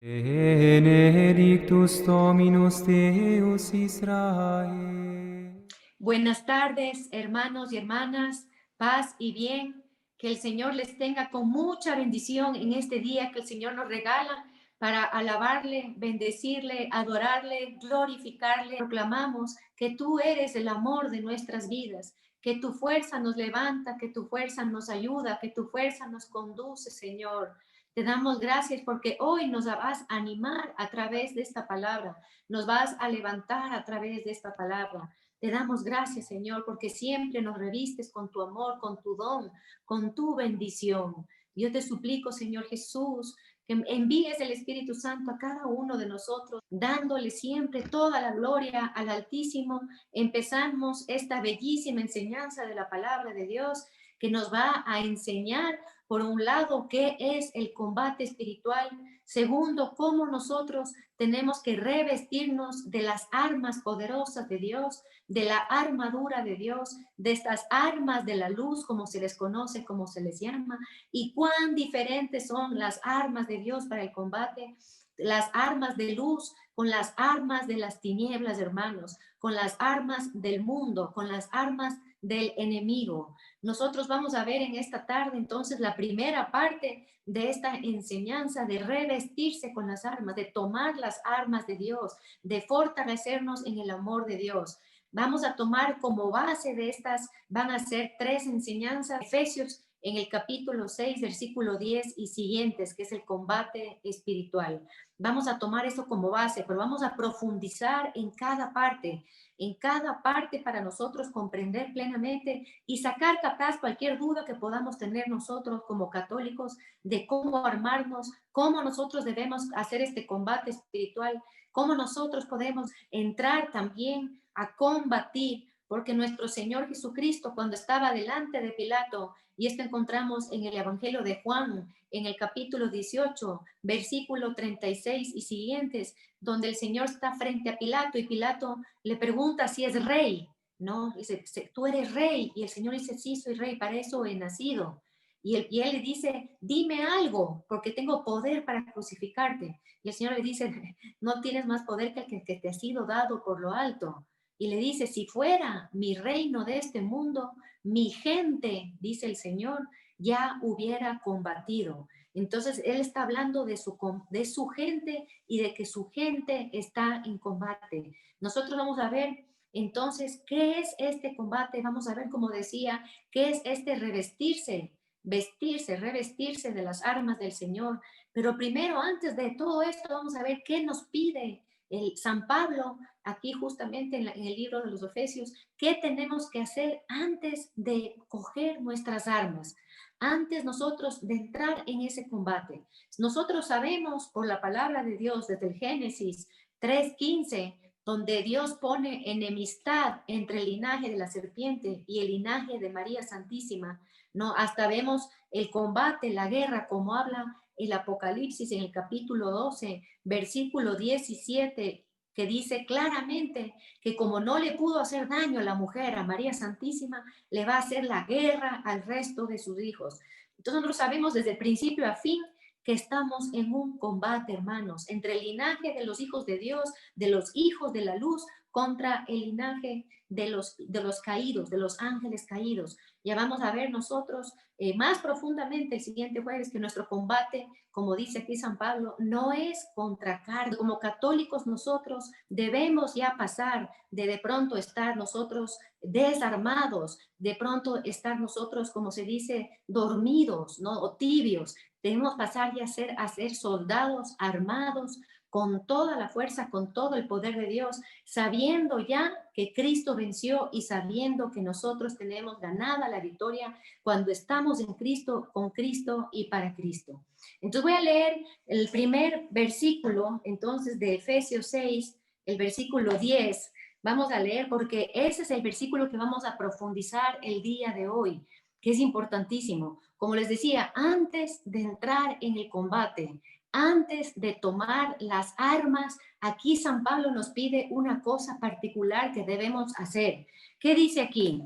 Benedictus Dominus Deus Israel. Buenas tardes, hermanos y hermanas, paz y bien. Que el Señor les tenga con mucha bendición en este día que el Señor nos regala para alabarle, bendecirle, adorarle, glorificarle. Proclamamos que tú eres el amor de nuestras vidas, que tu fuerza nos levanta, que tu fuerza nos ayuda, que tu fuerza nos conduce, Señor. Te damos gracias porque hoy nos vas a animar a través de esta palabra, nos vas a levantar a través de esta palabra. Te damos gracias, Señor, porque siempre nos revistes con tu amor, con tu don, con tu bendición. Yo te suplico, Señor Jesús, que envíes el Espíritu Santo a cada uno de nosotros, dándole siempre toda la gloria al Altísimo. Empezamos esta bellísima enseñanza de la palabra de Dios que nos va a enseñar, por un lado, qué es el combate espiritual. Segundo, cómo nosotros tenemos que revestirnos de las armas poderosas de Dios, de la armadura de Dios, de estas armas de la luz, como se les conoce, como se les llama, y cuán diferentes son las armas de Dios para el combate, las armas de luz con las armas de las tinieblas, hermanos, con las armas del mundo, con las armas del enemigo. Nosotros vamos a ver en esta tarde entonces la primera parte de esta enseñanza de revestirse con las armas, de tomar las armas de Dios, de fortalecernos en el amor de Dios. Vamos a tomar como base de estas, van a ser tres enseñanzas, Efesios en el capítulo 6, versículo 10 y siguientes, que es el combate espiritual. Vamos a tomar eso como base, pero vamos a profundizar en cada parte para nosotros comprender plenamente y sacar capaz cualquier duda que podamos tener nosotros como católicos de cómo armarnos, cómo nosotros debemos hacer este combate espiritual, cómo nosotros podemos entrar también a combatir, porque nuestro Señor Jesucristo, cuando estaba delante de Pilato, y esto encontramos en el Evangelio de Juan, en el capítulo 18, versículo 36 y siguientes, donde el Señor está frente a Pilato y Pilato le pregunta si es rey, ¿no? Dice, tú eres rey, y el Señor dice, sí, soy rey, para eso he nacido. Y él le dice, dime algo, porque tengo poder para crucificarte. Y el Señor le dice, no tienes más poder que el que te ha sido dado por lo alto. Y le dice, si fuera mi reino de este mundo, mi gente, dice el Señor, ya hubiera combatido. Entonces, Él está hablando de su gente y de que su gente está en combate. Nosotros vamos a ver entonces qué es este combate. Vamos a ver, como decía, qué es este revestirse, vestirse, revestirse de las armas del Señor. Pero primero, antes de todo esto, vamos a ver qué nos pide el San Pablo aquí justamente en el libro de los Efesios, qué tenemos que hacer antes de coger nuestras armas, antes nosotros de entrar en ese combate. Nosotros sabemos por la palabra de Dios desde el Génesis 3:15, donde Dios pone enemistad entre el linaje de la serpiente y el linaje de María Santísima, ¿no? Hasta vemos el combate, la guerra, como habla el Apocalipsis en el capítulo 12, versículo 17, que dice claramente que como no le pudo hacer daño a la mujer, a María Santísima, le va a hacer la guerra al resto de sus hijos. Entonces nosotros sabemos desde el principio a fin que estamos en un combate, hermanos, entre el linaje de los hijos de Dios, de los hijos de la luz, contra el linaje de los caídos, de los ángeles caídos. Ya vamos a ver nosotros más profundamente el siguiente jueves que nuestro combate, como dice aquí San Pablo, no es contra carne. Como católicos nosotros debemos ya pasar de pronto estar nosotros desarmados, de pronto estar nosotros, como se dice, dormidos, ¿no? O tibios. Debemos pasar ya a ser soldados armados con toda la fuerza, con todo el poder de Dios, sabiendo ya que Cristo venció y sabiendo que nosotros tenemos ganada la victoria cuando estamos en Cristo, con Cristo y para Cristo. Entonces voy a leer el primer versículo, entonces, de Efesios 6, el versículo 10. Vamos a leer porque ese es el versículo que vamos a profundizar el día de hoy, que es importantísimo. Como les decía, antes de entrar en el combate, antes de tomar las armas, aquí San Pablo nos pide una cosa particular que debemos hacer. ¿Qué dice aquí?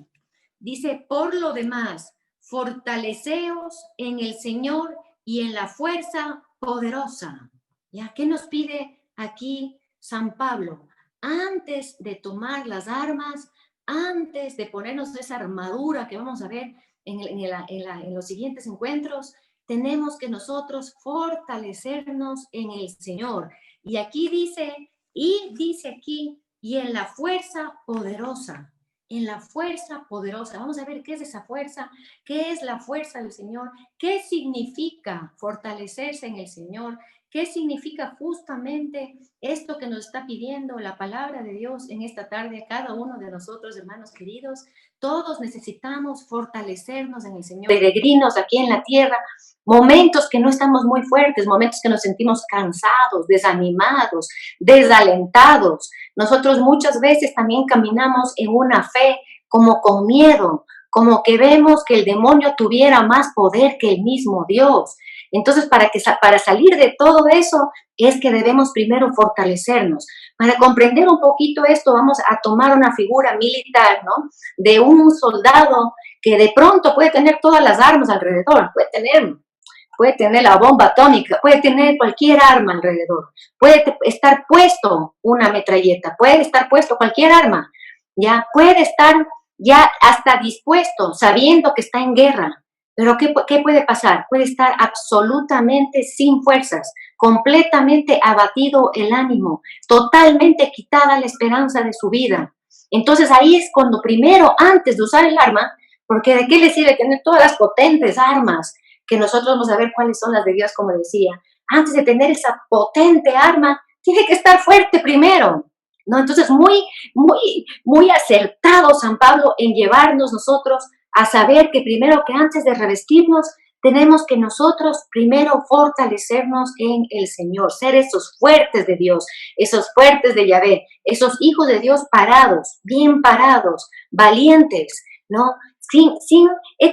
Dice, por lo demás, fortaleceos en el Señor y en la fuerza poderosa. ¿Ya? ¿Qué nos pide aquí San Pablo? Antes de tomar las armas, antes de ponernos esa armadura que vamos a ver en los siguientes encuentros, tenemos que nosotros fortalecernos en el Señor. Y dice aquí, y en la fuerza poderosa, en la fuerza poderosa. Vamos a ver qué es esa fuerza, qué es la fuerza del Señor, qué significa fortalecerse en el Señor, qué significa justamente esto que nos está pidiendo la palabra de Dios en esta tarde a cada uno de nosotros, hermanos queridos. Todos necesitamos fortalecernos en el Señor. Peregrinos aquí en la tierra, momentos que no estamos muy fuertes, momentos que nos sentimos cansados, desanimados, desalentados. Nosotros muchas veces también caminamos en una fe como con miedo, como que vemos que el demonio tuviera más poder que el mismo Dios. Entonces, para salir de todo eso, es que debemos primero fortalecernos. Para comprender un poquito esto, vamos a tomar una figura militar, ¿no? De un soldado que de pronto puede tener todas las armas alrededor, puede tener la bomba atómica, puede tener cualquier arma alrededor, puede estar puesto una metralleta, puede estar puesto cualquier arma, ya puede estar ya hasta dispuesto, sabiendo que está en guerra. Pero ¿qué puede pasar? Puede estar absolutamente sin fuerzas, completamente abatido el ánimo, totalmente quitada la esperanza de su vida. Entonces ahí es cuando primero, antes de usar el arma, porque ¿de qué le sirve tener todas las potentes armas? Que nosotros vamos a ver cuáles son las de Dios, como decía. Antes de tener esa potente arma, tiene que estar fuerte primero, ¿no? Entonces, muy acertado San Pablo en llevarnos nosotros a saber que primero, que antes de revestirnos, tenemos que nosotros primero fortalecernos en el Señor, ser esos fuertes de Dios, esos fuertes de Yahvé, esos hijos de Dios parados, bien parados, valientes, ¿no?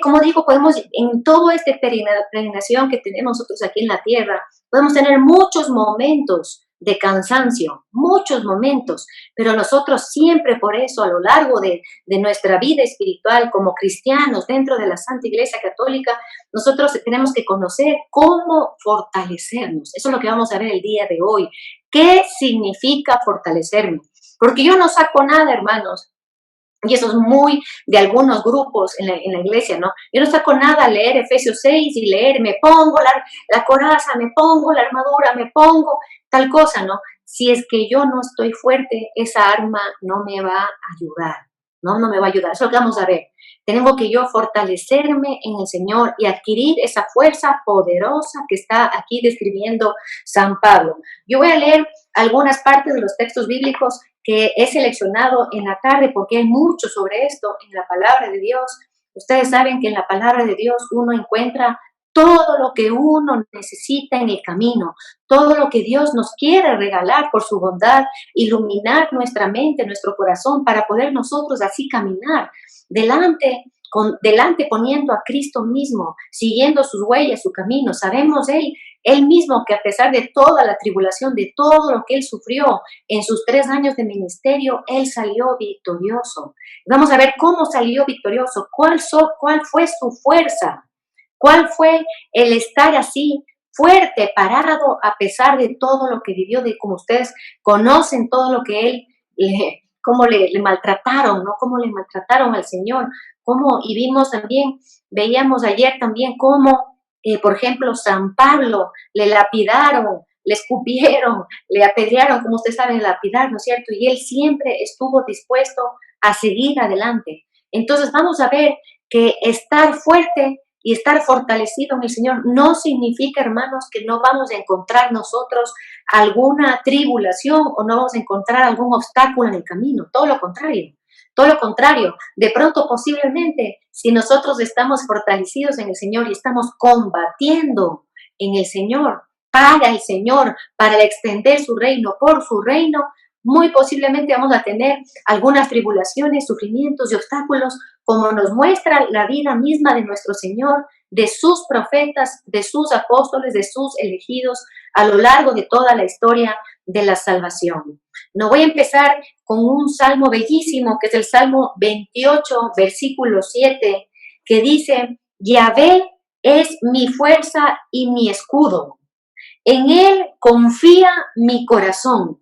Como digo, podemos, en todo esta peregrinación que tenemos nosotros aquí en la tierra, podemos tener muchos momentos de cansancio, muchos momentos, pero nosotros siempre por eso, a lo largo de nuestra vida espiritual como cristianos dentro de la Santa Iglesia Católica, nosotros tenemos que conocer cómo fortalecernos. Eso es lo que vamos a ver el día de hoy. ¿Qué significa fortalecerme? Porque yo no saco nada, hermanos, y eso es muy de algunos grupos en la iglesia, ¿no? Yo no saco nada a leer Efesios 6 y leer, me pongo la coraza, me pongo la armadura, me pongo tal cosa, ¿no? Si es que yo no estoy fuerte, esa arma no me va a ayudar, ¿no? No me va a ayudar. Eso es lo que vamos a ver. Tengo que yo fortalecerme en el Señor y adquirir esa fuerza poderosa que está aquí describiendo San Pablo. Yo voy a leer algunas partes de los textos bíblicos que he seleccionado en la tarde porque hay mucho sobre esto en la palabra de Dios. Ustedes saben que en la palabra de Dios uno encuentra todo lo que uno necesita en el camino, todo lo que Dios nos quiere regalar por su bondad, iluminar nuestra mente, nuestro corazón, para poder nosotros así caminar delante poniendo a Cristo mismo, siguiendo sus huellas, su camino. Sabemos él mismo que a pesar de toda la tribulación, de todo lo que él sufrió en sus 3 años de ministerio, él salió victorioso. Vamos a ver cómo salió victorioso, cuál fue su fuerza, cuál fue el estar así fuerte, parado, a pesar de todo lo que vivió, de como ustedes conocen todo lo que él, cómo le maltrataron, ¿no? Cómo le maltrataron al Señor, y vimos también, veíamos ayer también cómo, por ejemplo, San Pablo le lapidaron, le escupieron, le apedrearon, como ustedes saben, lapidar, ¿no es cierto? Y él siempre estuvo dispuesto a seguir adelante. Entonces vamos a ver que estar fuerte y estar fortalecido en el Señor no significa, hermanos, que no vamos a encontrar nosotros alguna tribulación o no vamos a encontrar algún obstáculo en el camino. Todo lo contrario. Todo lo contrario, de pronto posiblemente, si nosotros estamos fortalecidos en el Señor y estamos combatiendo en el Señor, para extender su reino, por su reino, muy posiblemente vamos a tener algunas tribulaciones, sufrimientos y obstáculos, como nos muestra la vida misma de nuestro Señor, de sus profetas, de sus apóstoles, de sus elegidos, a lo largo de toda la historia de la salvación. No voy a empezar con un salmo bellísimo, que es el Salmo 28, versículo 7, que dice: Yahvé es mi fuerza y mi escudo. En Él confía mi corazón.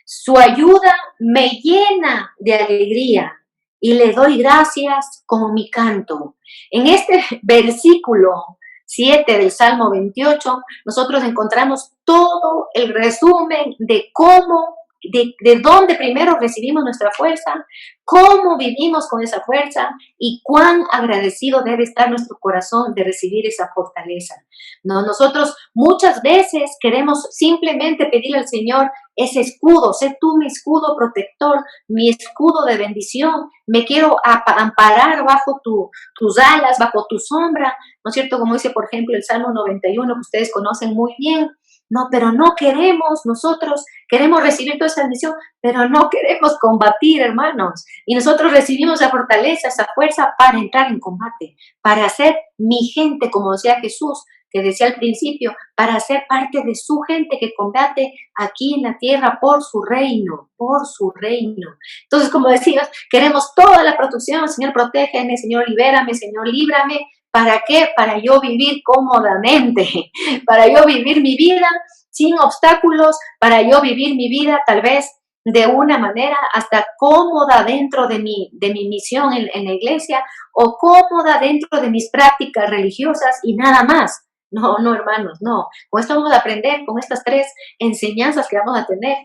Su ayuda me llena de alegría y le doy gracias con mi canto. En este versículo 7 del Salmo 28, nosotros encontramos todo el resumen de cómo, de dónde primero recibimos nuestra fuerza, cómo vivimos con esa fuerza y cuán agradecido debe estar nuestro corazón de recibir esa fortaleza. No, nosotros muchas veces queremos simplemente pedirle al Señor ese escudo, sé tú mi escudo protector, mi escudo de bendición, me quiero amparar bajo tus alas, bajo tu sombra, ¿no es cierto? Como dice, por ejemplo, el Salmo 91, que ustedes conocen muy bien. No, pero no queremos, nosotros queremos recibir toda esa bendición, pero no queremos combatir, hermanos. Y nosotros recibimos la fortaleza, esa fuerza para entrar en combate, para ser mi gente, como decía Jesús, que decía al principio, para ser parte de su gente que combate aquí en la tierra por su reino, por su reino. Entonces, como decías, queremos toda la protección, Señor, protégeme, Señor, libérame, Señor, líbrame. ¿Para qué? Para yo vivir cómodamente, para yo vivir mi vida sin obstáculos, para yo vivir mi vida tal vez de una manera hasta cómoda dentro de mi misión en la iglesia o cómoda dentro de mis prácticas religiosas y nada más. No, no, hermanos, no. Con esto vamos a aprender, con estas 3 enseñanzas que vamos a tener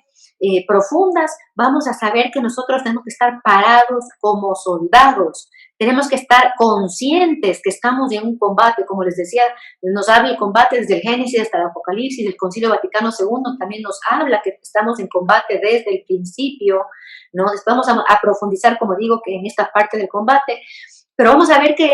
profundas, vamos a saber que nosotros tenemos que estar parados como soldados. Tenemos que estar conscientes que estamos en un combate, como les decía, nos habla el combate desde el Génesis hasta el Apocalipsis, el Concilio Vaticano II también nos habla que estamos en combate desde el principio, ¿no? Después vamos a profundizar, como digo, que en esta parte del combate, pero vamos a ver que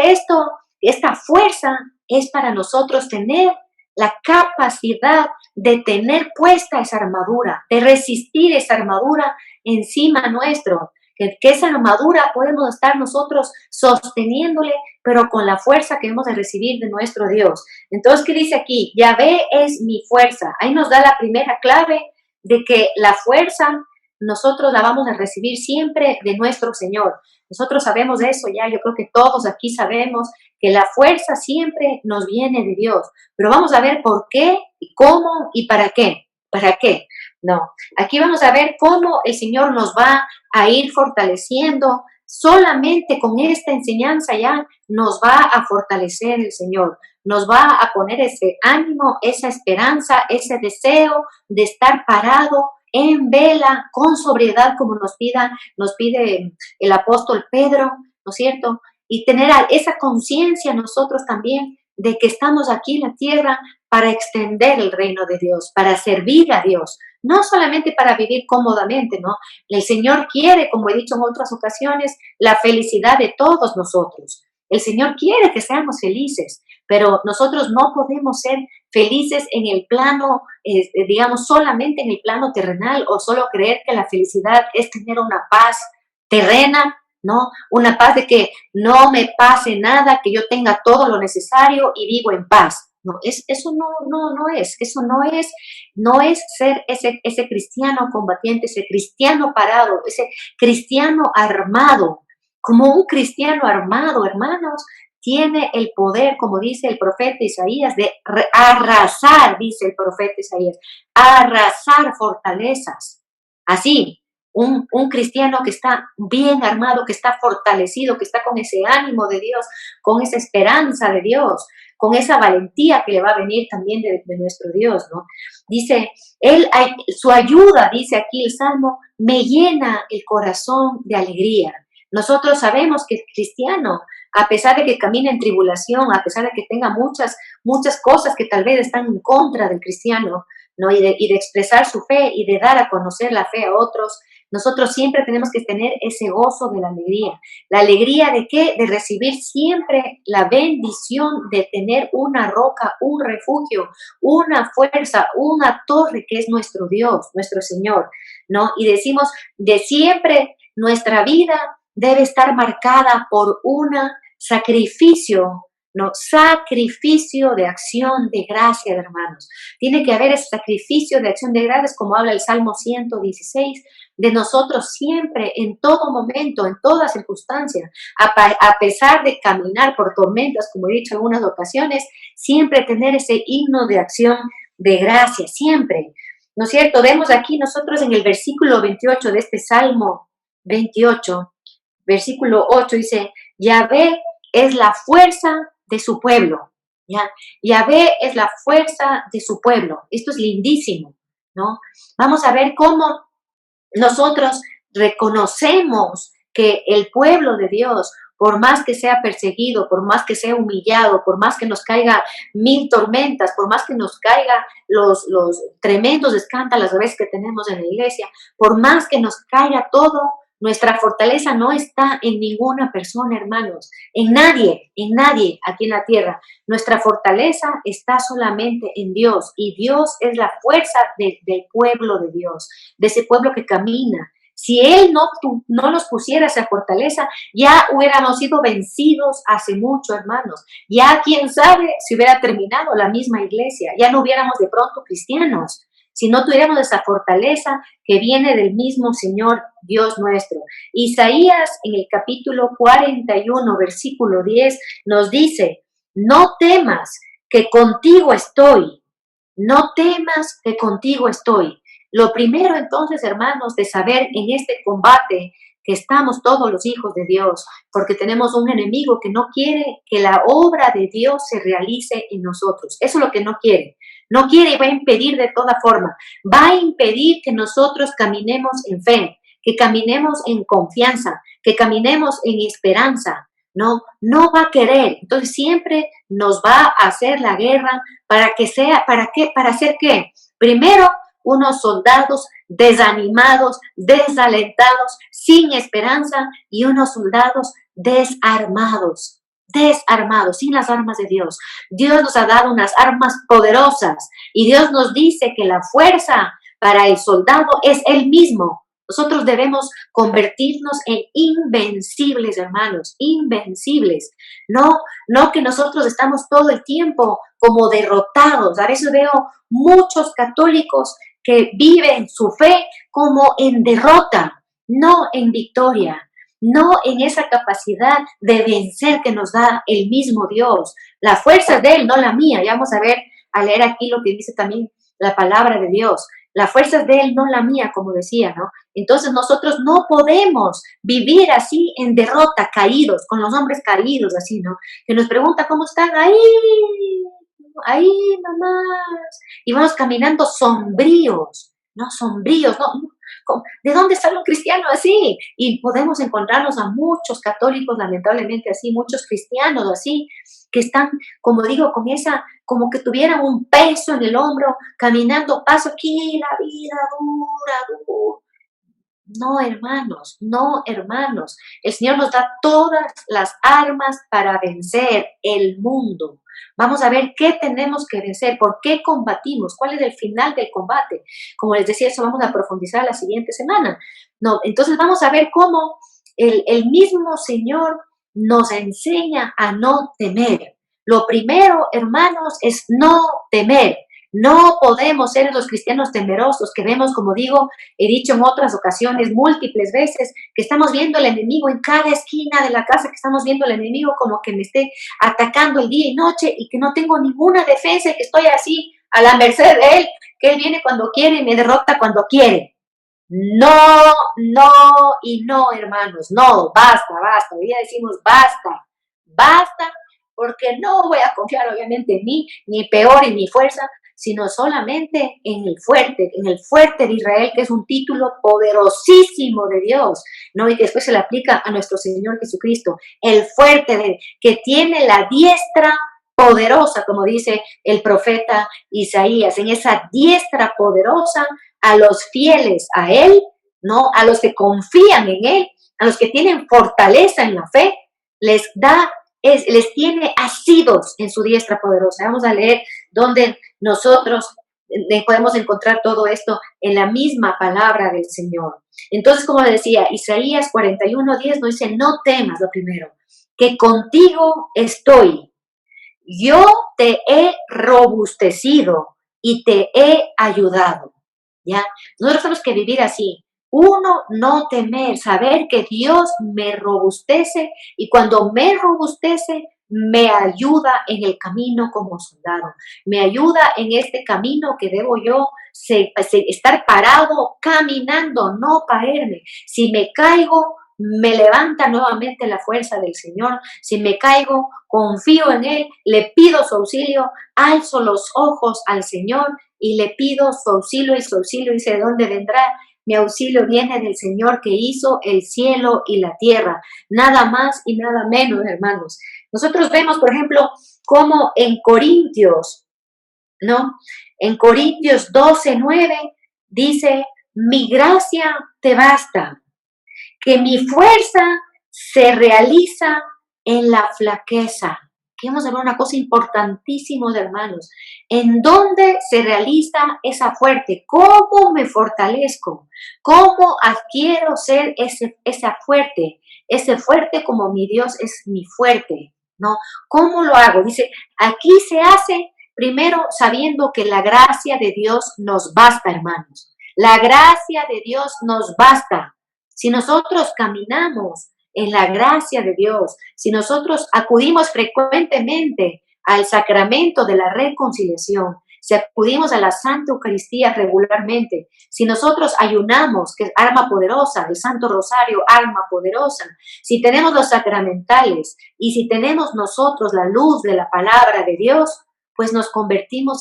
esta fuerza es para nosotros tener la capacidad de tener puesta esa armadura, de resistir esa armadura encima nuestro, que esa armadura podemos estar nosotros sosteniéndole, pero con la fuerza que hemos de recibir de nuestro Dios. Entonces, ¿qué dice aquí? Yahvé es mi fuerza. Ahí nos da la primera clave de que la fuerza nosotros la vamos a recibir siempre de nuestro Señor. Nosotros sabemos de eso ya, yo creo que todos aquí sabemos que la fuerza siempre nos viene de Dios, pero vamos a ver por qué, y cómo y para qué. ¿Para qué? No, aquí vamos a ver cómo el Señor nos va a ir fortaleciendo. Solamente con esta enseñanza ya nos va a fortalecer el Señor, nos va a poner ese ánimo, esa esperanza, ese deseo de estar parado en vela, con sobriedad, como nos pide el apóstol Pedro, ¿no es cierto? Y tener esa conciencia nosotros también de que estamos aquí en la tierra para extender el reino de Dios, para servir a Dios, no solamente para vivir cómodamente, ¿no? El Señor quiere, como he dicho en otras ocasiones, la felicidad de todos nosotros. El Señor quiere que seamos felices, pero nosotros no podemos ser felices en el plano, digamos, solamente en el plano terrenal o solo creer que la felicidad es tener una paz terrena, ¿no? Una paz de que no me pase nada, que yo tenga todo lo necesario y vivo en paz. No, eso no es ser ese cristiano combatiente, ese cristiano parado, ese cristiano armado. Como un cristiano armado, hermanos, tiene el poder, como dice el profeta Isaías, de arrasar, dice el profeta Isaías, arrasar fortalezas. Así, un cristiano que está bien armado, que está fortalecido, que está con ese ánimo de Dios, con esa esperanza de Dios, con esa valentía que le va a venir también de nuestro Dios, ¿no? Dice, su ayuda, dice aquí el Salmo, me llena el corazón de alegría. Nosotros sabemos que el cristiano, a pesar de que camina en tribulación, a pesar de que tenga muchas cosas que tal vez están en contra del cristiano, ¿no? Y de expresar su fe y de dar a conocer la fe a otros, nosotros siempre tenemos que tener ese gozo de la alegría. ¿La alegría de qué? De recibir siempre la bendición de tener una roca, un refugio, una fuerza, una torre que es nuestro Dios, nuestro Señor, ¿no? Y decimos, de siempre nuestra vida debe estar marcada por un sacrificio, ¿no? Sacrificio de acción de gracia, hermanos. Tiene que haber ese sacrificio de acción de gracias, como habla el Salmo 116, de nosotros siempre, en todo momento, en toda circunstancia, a pesar de caminar por tormentas, como he dicho en algunas ocasiones, siempre tener ese himno de acción de gracia, siempre. ¿No es cierto? Vemos aquí nosotros en el versículo 28 de este Salmo 28, versículo 8 dice, Yahvé es la fuerza de su pueblo. ¿Ya? Yahvé es la fuerza de su pueblo. Esto es lindísimo, ¿no? Vamos a ver cómo nosotros reconocemos que el pueblo de Dios, por más que sea perseguido, por más que sea humillado, por más que nos caiga 1000 tormentas, por más que nos caiga los tremendos escándalos a veces que tenemos en la iglesia, por más que nos caiga todo, nuestra fortaleza no está en ninguna persona, hermanos, en nadie aquí en la tierra. Nuestra fortaleza está solamente en Dios, y Dios es la fuerza del pueblo de Dios, de ese pueblo que camina. Si Él no nos pusiera esa fortaleza, ya hubiéramos sido vencidos hace mucho, hermanos. Ya quién sabe si hubiera terminado la misma iglesia, ya no hubiéramos de pronto cristianos, si no tuviéramos esa fortaleza que viene del mismo Señor Dios nuestro. Isaías en el capítulo 41, versículo 10 nos dice, no temas que contigo estoy, no temas que contigo estoy. Lo primero entonces, hermanos, de saber en este combate que estamos todos los hijos de Dios, porque tenemos un enemigo que no quiere que la obra de Dios se realice en nosotros. Eso es lo que no quiere. No quiere y va a impedir de toda forma. Va a impedir que nosotros caminemos en fe, que caminemos en confianza, que caminemos en esperanza. No va a querer. Entonces siempre nos va a hacer la guerra para que sea, ¿para qué? ¿Para hacer qué? Primero, unos soldados desanimados, desalentados, sin esperanza, y unos soldados desarmados, sin las armas de Dios. Dios nos ha dado unas armas poderosas y Dios nos dice que la fuerza para el soldado es Él mismo. Nosotros debemos convertirnos en invencibles, hermanos, invencibles. No que nosotros estamos todo el tiempo como derrotados. A veces veo muchos católicos que viven su fe como en derrota, no en victoria, no en esa capacidad de vencer que nos da el mismo Dios. La fuerza es de Él, no la mía. Ya vamos a leer aquí lo que dice también la palabra de Dios. La fuerza es de Él, no la mía, como decía, ¿no? Entonces nosotros no podemos vivir así en derrota, caídos, con los hombres caídos, así, ¿no? Que nos pregunta cómo están ahí, mamás. Y vamos caminando sombríos, ¿no? Sombríos, ¿no? ¿De dónde sale un cristiano así? Y podemos encontrarnos a muchos católicos, lamentablemente así, muchos cristianos así, que están, como digo, con esa, como que tuvieran un peso en el hombro, caminando paso aquí, la vida dura. No, hermanos, no, hermanos. El Señor nos da todas las armas para vencer el mundo. Vamos a ver qué tenemos que vencer, por qué combatimos, cuál es el final del combate. Como les decía, eso vamos a profundizar la siguiente semana. No, entonces vamos a ver cómo el mismo Señor nos enseña a no temer. Lo primero, hermanos, es no temer. No podemos ser los cristianos temerosos que vemos, como digo, he dicho en otras ocasiones, múltiples veces, que estamos viendo al enemigo en cada esquina de la casa, que estamos viendo al enemigo como que me esté atacando el día y noche y que no tengo ninguna defensa y que estoy así a la merced de él, que él viene cuando quiere y me derrota cuando quiere. No, y no, hermanos, no, basta. Hoy día decimos basta, porque no voy a confiar obviamente en mí, ni peor en mi fuerza, sino solamente en el fuerte de Israel, que es un título poderosísimo de Dios, ¿no? Y que después se le aplica a nuestro Señor Jesucristo, el fuerte que tiene la diestra poderosa, como dice el profeta Isaías, en esa diestra poderosa a los fieles a Él, ¿no? A los que confían en Él, a los que tienen fortaleza en la fe, les tiene asidos en su diestra poderosa. Vamos a leer donde nosotros podemos encontrar todo esto en la misma palabra del Señor. Entonces, como decía, Isaías 41:10 nos dice, no temas, lo primero, que contigo estoy. Yo te he robustecido y te he ayudado. ¿Ya? Nosotros tenemos que vivir así. Uno, no temer, saber que Dios me robustece y cuando me robustece, me ayuda en el camino como soldado, me ayuda en este camino que debo yo estar parado, caminando, no caerme. Si me caigo, me levanta nuevamente la fuerza del Señor. Si me caigo, confío en Él, le pido su auxilio, alzo los ojos al Señor y le pido su auxilio, y su auxilio dice, ¿de dónde vendrá? Mi auxilio viene del Señor que hizo el cielo y la tierra. Nada más y nada menos, hermanos. Nosotros vemos, por ejemplo, cómo en Corintios, ¿no? En Corintios 12:9 dice, mi gracia te basta, que mi fuerza se realiza en la flaqueza. Queremos hablar una cosa importantísima, hermanos. ¿En dónde se realiza esa fuerte? ¿Cómo me fortalezco? ¿Cómo adquiero ser esa fuerte? Ese fuerte como mi Dios es mi fuerte, ¿no? ¿Cómo lo hago? Dice, aquí se hace primero sabiendo que la gracia de Dios nos basta, hermanos. La gracia de Dios nos basta. Si nosotros caminamos en la gracia de Dios, si nosotros acudimos frecuentemente al sacramento de la reconciliación, si acudimos a la Santa Eucaristía regularmente, si nosotros ayunamos, que es arma poderosa, el Santo Rosario, arma poderosa, si tenemos los sacramentales y si tenemos nosotros la luz de la palabra de Dios, pues nos convertimos,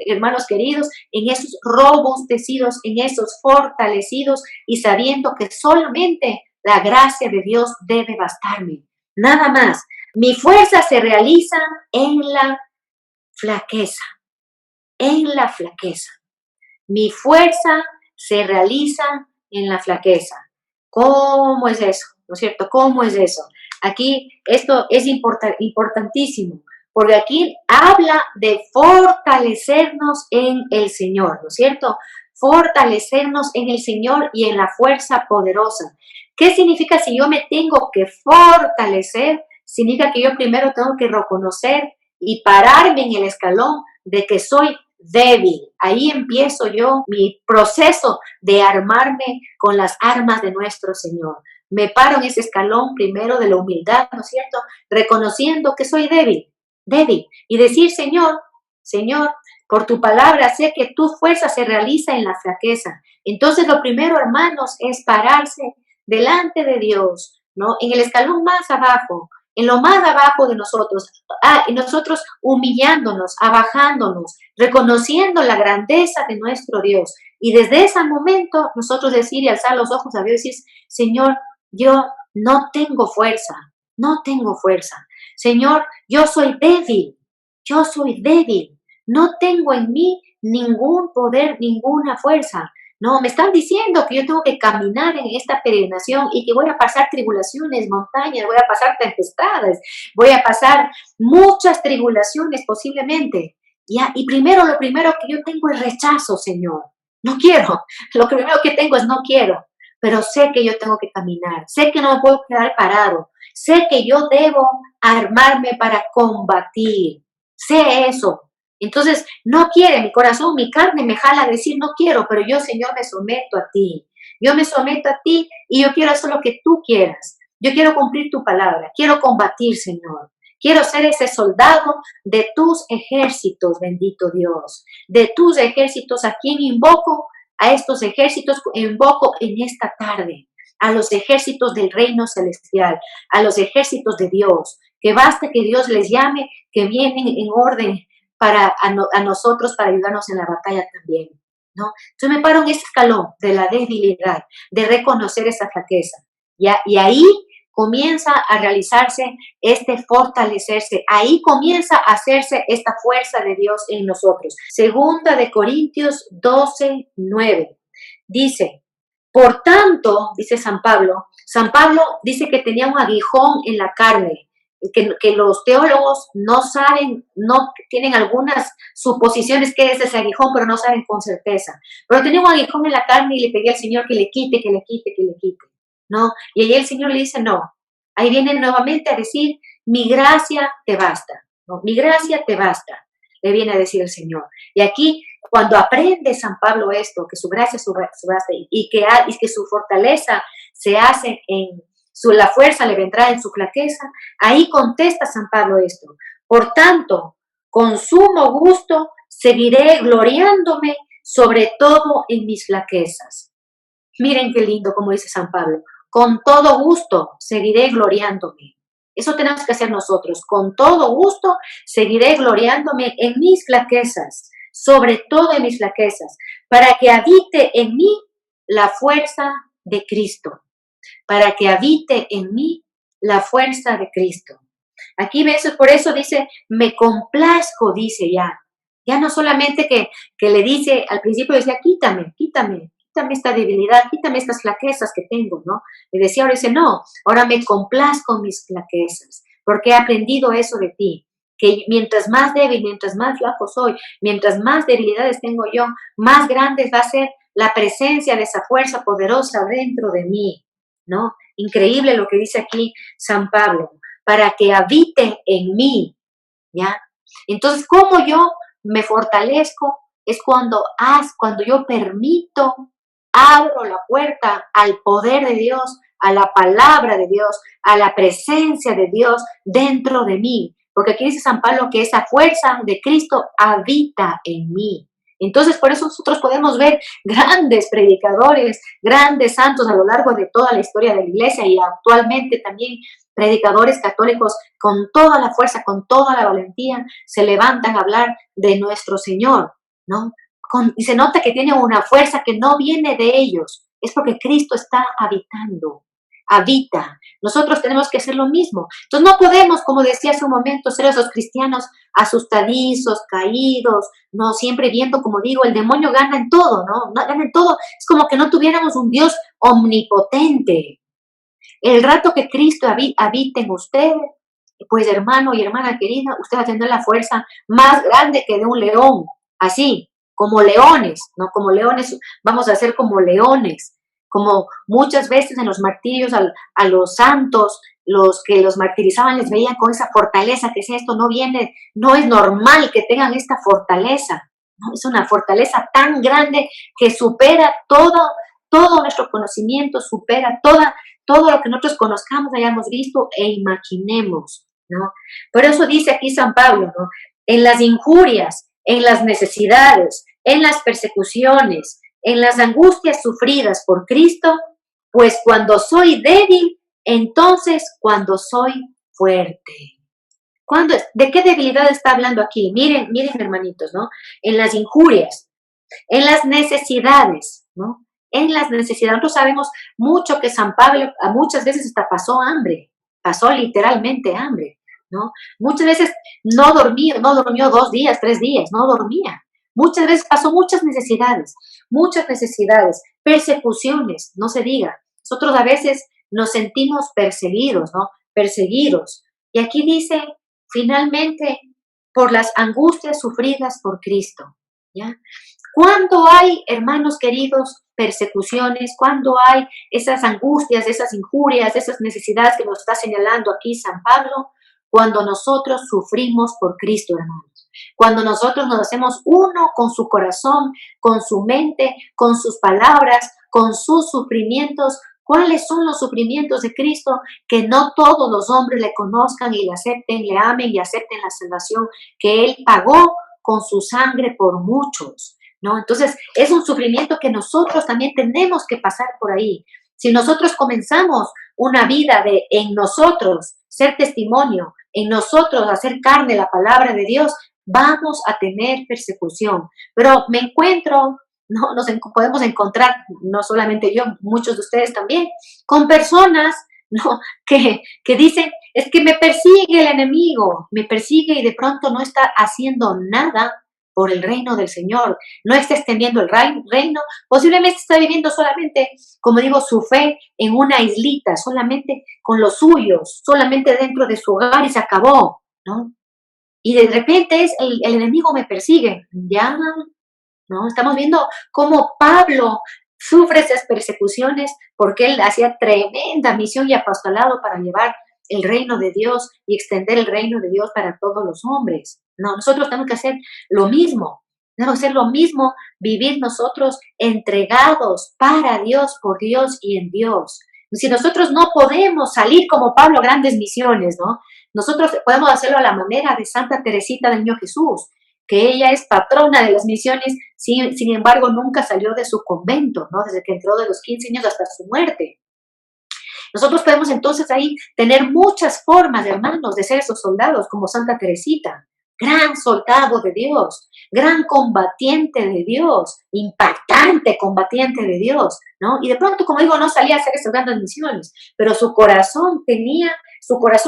hermanos queridos, en esos robustecidos, en esos fortalecidos y sabiendo que solamente la gracia de Dios debe bastarme. Nada más. Mi fuerza se realiza en la flaqueza. En la flaqueza. Mi fuerza se realiza en la flaqueza. ¿Cómo es eso? ¿No es cierto? ¿Cómo es eso? Aquí esto es importantísimo, porque aquí habla de fortalecernos en el Señor, ¿no es cierto? Fortalecernos en el Señor y en la fuerza poderosa. ¿Qué significa si yo me tengo que fortalecer? Significa que yo primero tengo que reconocer y pararme en el escalón de que soy débil. Ahí empiezo yo mi proceso de armarme con las armas de nuestro Señor. Me paro en ese escalón primero de la humildad, ¿no es cierto? Reconociendo que soy débil, y decir, Señor, por tu palabra sé que tu fuerza se realiza en la flaqueza. Entonces lo primero, hermanos, es pararse delante de Dios, ¿no? En el escalón más abajo, en lo más abajo de nosotros, y nosotros humillándonos, abajándonos, reconociendo la grandeza de nuestro Dios. Y desde ese momento nosotros decir y alzar los ojos a Dios y decir, Señor, yo no tengo fuerza, no tengo fuerza. Señor, yo soy débil, no tengo en mí ningún poder, ninguna fuerza. No, me están diciendo que yo tengo que caminar en esta peregrinación y que voy a pasar tribulaciones, montañas, voy a pasar tempestades, voy a pasar muchas tribulaciones posiblemente. ¿Ya? Y lo primero que yo tengo es rechazo, Señor. No quiero. Lo primero que tengo es no quiero. Pero sé que yo tengo que caminar. Sé que no me puedo quedar parado. Sé que yo debo armarme para combatir. Sé eso. Entonces, no quiere, mi corazón, mi carne me jala a decir no quiero, pero yo, Señor, me someto a ti. Yo me someto a ti y yo quiero hacer lo que tú quieras. Yo quiero cumplir tu palabra, quiero combatir, Señor. Quiero ser ese soldado de tus ejércitos, bendito Dios. De tus ejércitos, ¿a quién invoco? A estos ejércitos invoco en esta tarde. A los ejércitos del reino celestial, a los ejércitos de Dios. Que basta que Dios les llame, que vienen en orden a nosotros para ayudarnos en la batalla también, ¿no? Entonces me paro en ese escalón de la debilidad, de reconocer esa flaqueza, ¿ya? Y ahí comienza a realizarse este fortalecerse, ahí comienza a hacerse esta fuerza de Dios en nosotros. Segunda de Corintios 12:9 dice, por tanto, dice San Pablo dice que tenía un aguijón en la carne, que los teólogos no saben, no tienen algunas suposiciones que es ese aguijón, pero no saben con certeza. Pero tenía un aguijón en la carne y le pedí al Señor que le quite, ¿no? Y ahí el Señor le dice, no. Ahí viene nuevamente a decir, mi gracia te basta, ¿no? Mi gracia te basta, le viene a decir el Señor. Y aquí, cuando aprende San Pablo esto, que su gracia su basta y que su fortaleza se hace la fuerza le vendrá en su flaqueza. Ahí contesta San Pablo esto. Por tanto, con sumo gusto seguiré gloriándome sobre todo en mis flaquezas. Miren qué lindo como dice San Pablo. Con todo gusto seguiré gloriándome. Eso tenemos que hacer nosotros. Con todo gusto seguiré gloriándome en mis flaquezas, sobre todo en mis flaquezas, para que habite en mí la fuerza de Cristo. Para que habite en mí la fuerza de Cristo. Aquí ves, por eso dice, me complazco, dice ya. Ya no solamente que le dice, al principio decía, quítame esta debilidad, quítame estas flaquezas que tengo, ¿no? Le decía, ahora dice, no, ahora me complazco en mis flaquezas, porque he aprendido eso de ti, que mientras más débil, mientras más flaco soy, mientras más debilidades tengo yo, más grande va a ser la presencia de esa fuerza poderosa dentro de mí, ¿no? Increíble lo que dice aquí San Pablo, para que habite en mí, ¿ya? Entonces, ¿cómo yo me fortalezco? Es cuando yo permito, abro la puerta al poder de Dios, a la palabra de Dios, a la presencia de Dios dentro de mí. Porque aquí dice San Pablo que esa fuerza de Cristo habita en mí. Entonces, por eso nosotros podemos ver grandes predicadores, grandes santos a lo largo de toda la historia de la iglesia y actualmente también predicadores católicos con toda la fuerza, con toda la valentía, se levantan a hablar de nuestro Señor, ¿no? Y se nota que tienen una fuerza que no viene de ellos, es porque Cristo está habitando, habita. Nosotros tenemos que hacer lo mismo. Entonces no podemos, como decía hace un momento, ser esos cristianos asustadizos, caídos, no siempre viendo, como digo, el demonio gana en todo, ¿no? Gana en todo. Es como que no tuviéramos un Dios omnipotente. El rato que Cristo habite en usted, pues hermano y hermana querida, usted va a tener la fuerza más grande que de un león, así, como leones, ¿no? Como leones, vamos a ser como leones, como muchas veces en los martirios a los santos, los que los martirizaban les veían con esa fortaleza, que si esto no viene, no es normal que tengan esta fortaleza, ¿no? Es una fortaleza tan grande que supera todo nuestro conocimiento, supera todo lo que nosotros conozcamos, hayamos visto e imaginemos, ¿no? Por eso dice aquí San Pablo, ¿no? En las injurias, en las necesidades, en las persecuciones, en las angustias sufridas por Cristo, pues cuando soy débil, entonces cuando soy fuerte. ¿De qué debilidad está hablando aquí? Miren, hermanitos, ¿no? En las injurias, en las necesidades, ¿no? En las necesidades. Nosotros sabemos mucho que San Pablo muchas veces hasta pasó hambre, pasó literalmente hambre, ¿no? Muchas veces no durmió 2 días, 3 días, no dormía. Muchas veces pasó muchas necesidades, persecuciones, no se diga. Nosotros a veces nos sentimos perseguidos, ¿no? Perseguidos. Y aquí dice, finalmente, por las angustias sufridas por Cristo, ¿ya? Cuando hay, hermanos queridos, persecuciones, cuando hay esas angustias, esas injurias, esas necesidades que nos está señalando aquí San Pablo, cuando nosotros sufrimos por Cristo, hermanos. Cuando nosotros nos hacemos uno con su corazón, con su mente, con sus palabras, con sus sufrimientos. ¿Cuáles son los sufrimientos de Cristo? Que no todos los hombres le conozcan y le acepten, le amen y acepten la salvación que Él pagó con su sangre por muchos, ¿no? Entonces, es un sufrimiento que nosotros también tenemos que pasar por ahí. Si nosotros comenzamos una vida en nosotros ser testimonio, en nosotros hacer carne la palabra de Dios, vamos a tener persecución. Pero me encuentro, no, podemos encontrar, no solamente yo, muchos de ustedes también, con personas, ¿no? que dicen, es que me persigue el enemigo, me persigue y de pronto no está haciendo nada por el reino del Señor, no está extendiendo el reino, posiblemente está viviendo solamente, como digo, su fe en una islita, solamente con los suyos, solamente dentro de su hogar y se acabó, ¿no? Y de repente el enemigo me persigue, ya, ¿no? Estamos viendo cómo Pablo sufre esas persecuciones porque él hacía tremenda misión y apostolado para llevar el reino de Dios y extender el reino de Dios para todos los hombres. No, nosotros tenemos que hacer lo mismo. Tenemos que hacer lo mismo, vivir nosotros entregados para Dios, por Dios y en Dios. Si nosotros no podemos salir como Pablo a grandes misiones, ¿no? Nosotros podemos hacerlo a la manera de Santa Teresita del Niño Jesús, que ella es patrona de las misiones, sin embargo nunca salió de su convento, ¿no? Desde que entró de los 15 años hasta su muerte. Nosotros podemos entonces ahí tener muchas formas, hermanos, de ser esos soldados, como Santa Teresita, gran soldado de Dios, gran combatiente de Dios, impactante combatiente de Dios, ¿no? Y de pronto, como digo, no salía a hacer esas grandes misiones, pero su corazón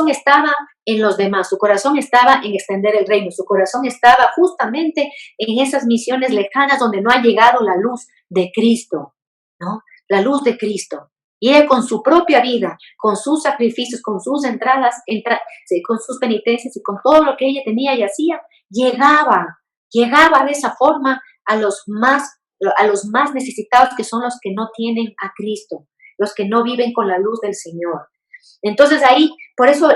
estaba en los demás, su corazón estaba en extender el reino, su corazón estaba justamente en esas misiones lejanas donde no ha llegado la luz de Cristo, ¿no? La luz de Cristo. Y ella con su propia vida, con sus sacrificios, con sus entradas, con sus penitencias y con todo lo que ella tenía y hacía, llegaba de esa forma a los más necesitados, que son los que no tienen a Cristo, los que no viven con la luz del Señor. Entonces ahí, por eso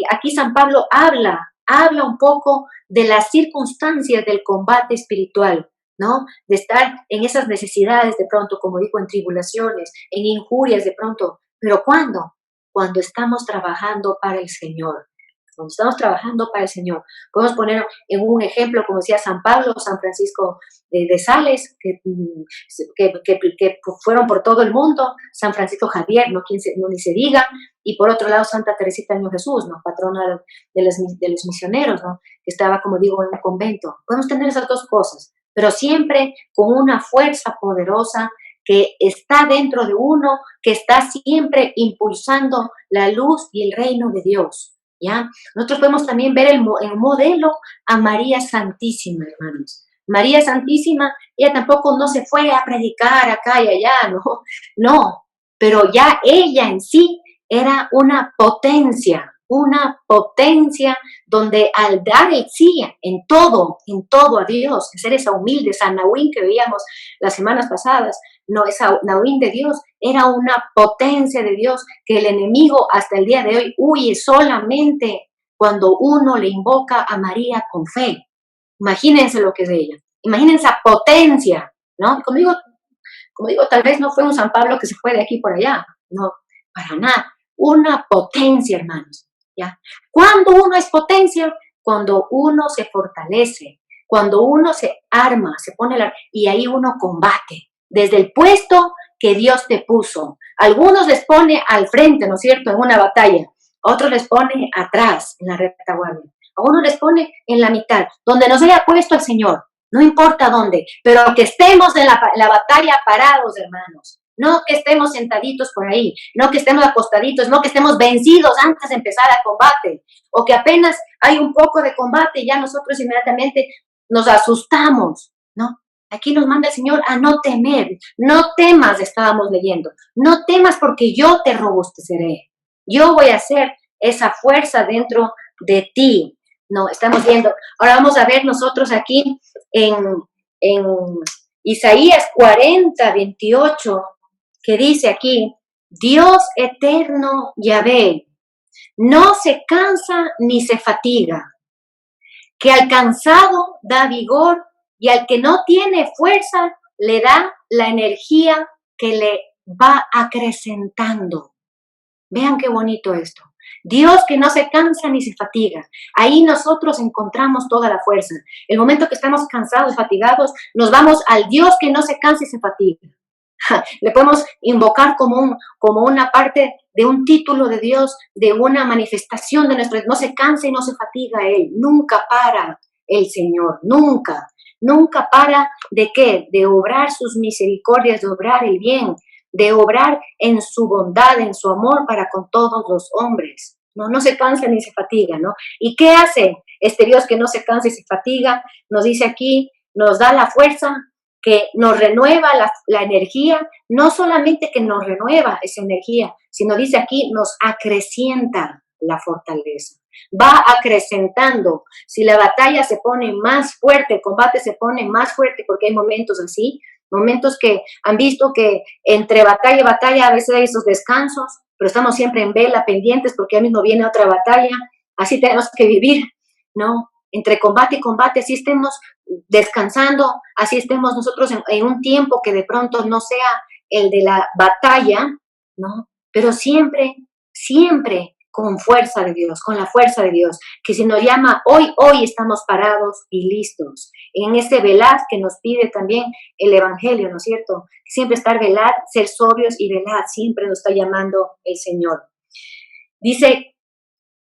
aquí San Pablo habla un poco de las circunstancias del combate espiritual, ¿no? De estar en esas necesidades de pronto, como digo, en tribulaciones, en injurias de pronto. ¿Pero cuándo? Cuando estamos trabajando para el Señor. Cuando estamos trabajando para el Señor. Podemos poner en un ejemplo, como decía San Pablo, San Francisco de Sales, que fueron por todo el mundo, San Francisco Javier, ni se diga, y por otro lado Santa Teresita del Niño Jesús, ¿no? Patrona de los misioneros, ¿no? Que estaba, como digo, en un convento. Podemos tener esas dos cosas, pero siempre con una fuerza poderosa que está dentro de uno, que está siempre impulsando la luz y el reino de Dios, ¿ya? Nosotros podemos también ver el modelo a María Santísima, hermanos. María Santísima, ella tampoco no se fue a predicar acá y allá, no, pero ya ella en sí era una potencia donde al dar el sí en todo a Dios, ser esa humilde San Nahuín que veíamos las semanas pasadas, no, esa Nahuín de Dios era una potencia de Dios que el enemigo hasta el día de hoy huye solamente cuando uno le invoca a María con fe. Imagínense lo que es ella, imagínense esa potencia, ¿no? Como digo, tal vez no fue un San Pablo que se fue de aquí por allá, no, para nada, una potencia, hermanos, ¿ya? ¿Cuándo uno es potencia? Cuando uno se fortalece, cuando uno se arma, se pone y ahí uno combate, desde el puesto que Dios te puso. Algunos les pone al frente, ¿no es cierto?, en una batalla, otros les pone atrás, en la retaguardia, a uno les pone en la mitad, donde nos haya puesto el Señor, no importa dónde, pero que estemos en la batalla parados, hermanos. No que estemos sentaditos por ahí, no que estemos acostaditos, no que estemos vencidos antes de empezar el combate, o que apenas hay un poco de combate y ya nosotros inmediatamente nos asustamos, ¿no? Aquí nos manda el Señor a no temer, no temas, estábamos leyendo, no temas porque yo te robusteceré, yo voy a hacer esa fuerza dentro de ti, ¿no? Estamos viendo, ahora vamos a ver nosotros aquí en Isaías 40:28, que dice aquí, Dios eterno Yahvé, no se cansa ni se fatiga, que al cansado da vigor y al que no tiene fuerza le da la energía que le va acrecentando. Vean qué bonito esto. Dios que no se cansa ni se fatiga. Ahí nosotros encontramos toda la fuerza. El momento que estamos cansados, fatigados, nos vamos al Dios que no se cansa y se fatiga. Le podemos invocar como una parte de un título de Dios, de una manifestación de nuestro. No se cansa y no se fatiga Él. Nunca para el Señor. Nunca. Nunca para ¿de qué? De obrar sus misericordias, de obrar el bien, de obrar en su bondad, en su amor para con todos los hombres. No se cansa ni se fatiga, ¿no? ¿Y qué hace este Dios que no se cansa y se fatiga? Nos dice aquí, nos da la fuerza, que nos renueva la energía, no solamente que nos renueva esa energía, sino dice aquí, nos acrecienta la fortaleza. Va acrecentando. Si la batalla se pone más fuerte, el combate se pone más fuerte, porque hay momentos así, momentos que han visto que entre batalla y batalla a veces hay esos descansos, pero estamos siempre en vela, pendientes, porque ya mismo viene otra batalla, así tenemos que vivir, ¿no? Entre combate y combate, así estemos descansando, así estemos nosotros en un tiempo que de pronto no sea el de la batalla, ¿no? pero siempre, siempre con fuerza de Dios, con la fuerza de Dios, que si nos llama hoy estamos parados y listos. En ese velad que nos pide también el Evangelio, ¿no es cierto? Siempre estar velad, ser sobrios y velad, siempre nos está llamando el Señor. Dice,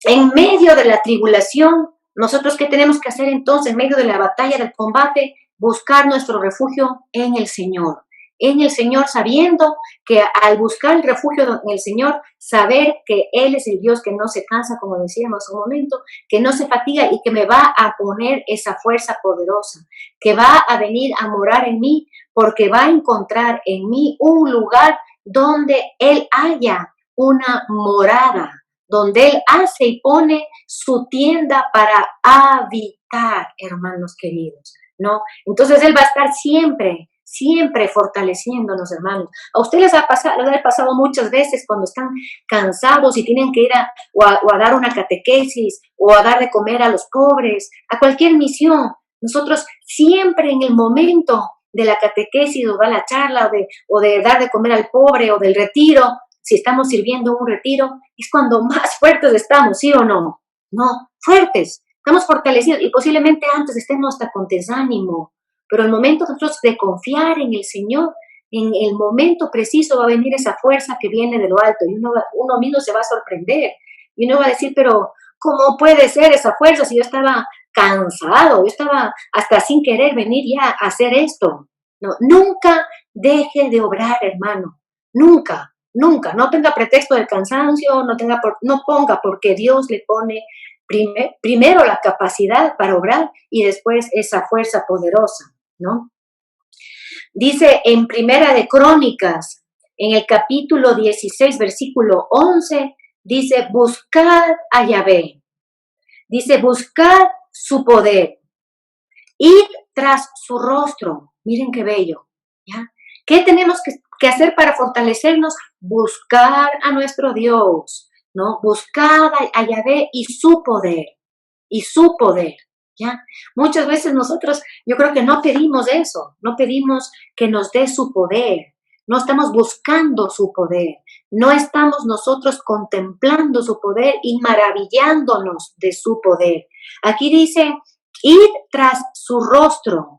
en medio de la tribulación, nosotros ¿qué tenemos que hacer entonces? En medio de la batalla, del combate, buscar nuestro refugio en el Señor. En el Señor, sabiendo que al buscar el refugio en el Señor, saber que Él es el Dios que no se cansa, como decíamos un momento, que no se fatiga y que me va a poner esa fuerza poderosa, que va a venir a morar en mí, porque va a encontrar en mí un lugar donde Él haya una morada, donde Él hace y pone su tienda para habitar, hermanos queridos, ¿no? Entonces Él va a estar siempre, siempre fortaleciéndonos, hermanos. A ustedes les ha pasado muchas veces cuando están cansados y tienen que ir o a dar una catequesis o a dar de comer a los pobres, a cualquier misión. Nosotros siempre en el momento de la catequesis o de la charla o de dar de comer al pobre o del retiro, si estamos sirviendo un retiro, es cuando más fuertes estamos, ¿sí o no? No, fuertes, estamos fortalecidos y posiblemente antes estemos hasta con desánimo, pero el momento nosotros de confiar en el Señor, en el momento preciso va a venir esa fuerza que viene de lo alto y uno mismo se va a sorprender y uno va a decir, pero ¿cómo puede ser esa fuerza si yo estaba cansado, yo estaba hasta sin querer venir ya a hacer esto? No, nunca deje de obrar, hermano, nunca. Nunca, no tenga pretexto del cansancio, no ponga porque Dios le pone primero la capacidad para obrar y después esa fuerza poderosa, ¿no? Dice en Primera de Crónicas, en el capítulo 16, versículo 11, dice, buscad a Yahvé, dice, buscad su poder, id tras su rostro, miren qué bello, ¿ya? ¿Qué tenemos que hacer para fortalecernos? Buscar a nuestro Dios, ¿no? Buscar a Yahvé y su poder, ¿ya? Muchas veces nosotros, yo creo que no pedimos eso, no pedimos que nos dé su poder, no estamos buscando su poder, no estamos nosotros contemplando su poder y maravillándonos de su poder. Aquí dice, id tras su rostro,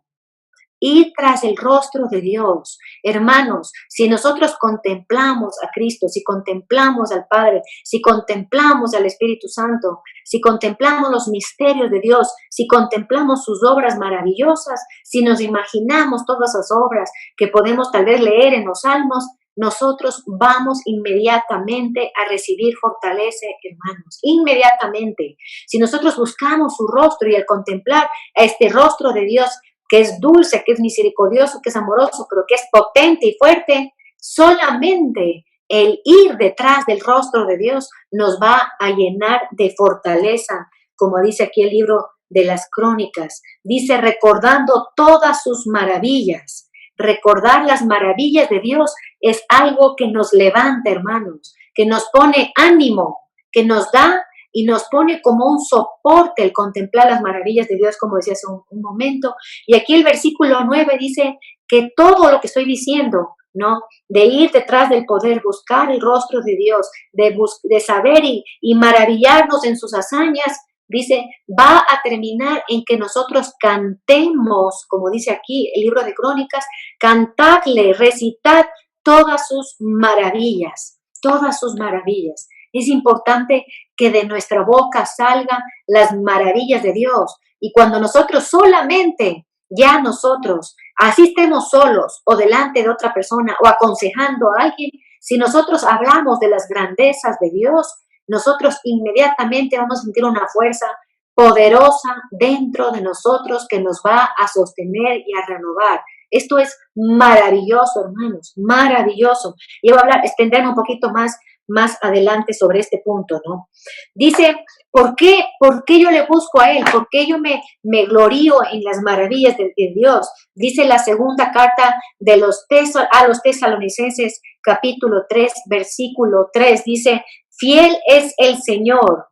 ir tras el rostro de Dios. Hermanos, si nosotros contemplamos a Cristo, si contemplamos al Padre, si contemplamos al Espíritu Santo, si contemplamos los misterios de Dios, si contemplamos sus obras maravillosas, si nos imaginamos todas esas obras que podemos tal vez leer en los Salmos, nosotros vamos inmediatamente a recibir fortaleza, hermanos, inmediatamente. Si nosotros buscamos su rostro y al contemplar a este rostro de Dios, que es dulce, que es misericordioso, que es amoroso, pero que es potente y fuerte, solamente el ir detrás del rostro de Dios nos va a llenar de fortaleza, como dice aquí el libro de las Crónicas. Dice, recordando todas sus maravillas. Recordar las maravillas de Dios es algo que nos levanta, hermanos, que nos pone ánimo, que nos da y nos pone como un soporte el contemplar las maravillas de Dios, como decía hace un momento. Y aquí el versículo 9 dice que todo lo que estoy diciendo, ¿no? De ir detrás del poder, buscar el rostro de Dios, de saber y maravillarnos en sus hazañas, dice, va a terminar en que nosotros cantemos, como dice aquí el libro de Crónicas, cantadle, recitad todas sus maravillas, todas sus maravillas. Es importante que de nuestra boca salgan las maravillas de Dios. Y cuando nosotros solamente, ya nosotros, así estemos solos o delante de otra persona o aconsejando a alguien, si nosotros hablamos de las grandezas de Dios, nosotros inmediatamente vamos a sentir una fuerza poderosa dentro de nosotros que nos va a sostener y a renovar. Esto es maravilloso, hermanos, maravilloso. Y voy a extenderme un poquito más adelante sobre este punto, ¿no? Dice, ¿por qué yo le busco a Él? ¿Por qué yo me glorío en las maravillas de Dios? Dice la segunda carta de a los tesalonicenses, capítulo 3, versículo 3, dice, fiel es el Señor,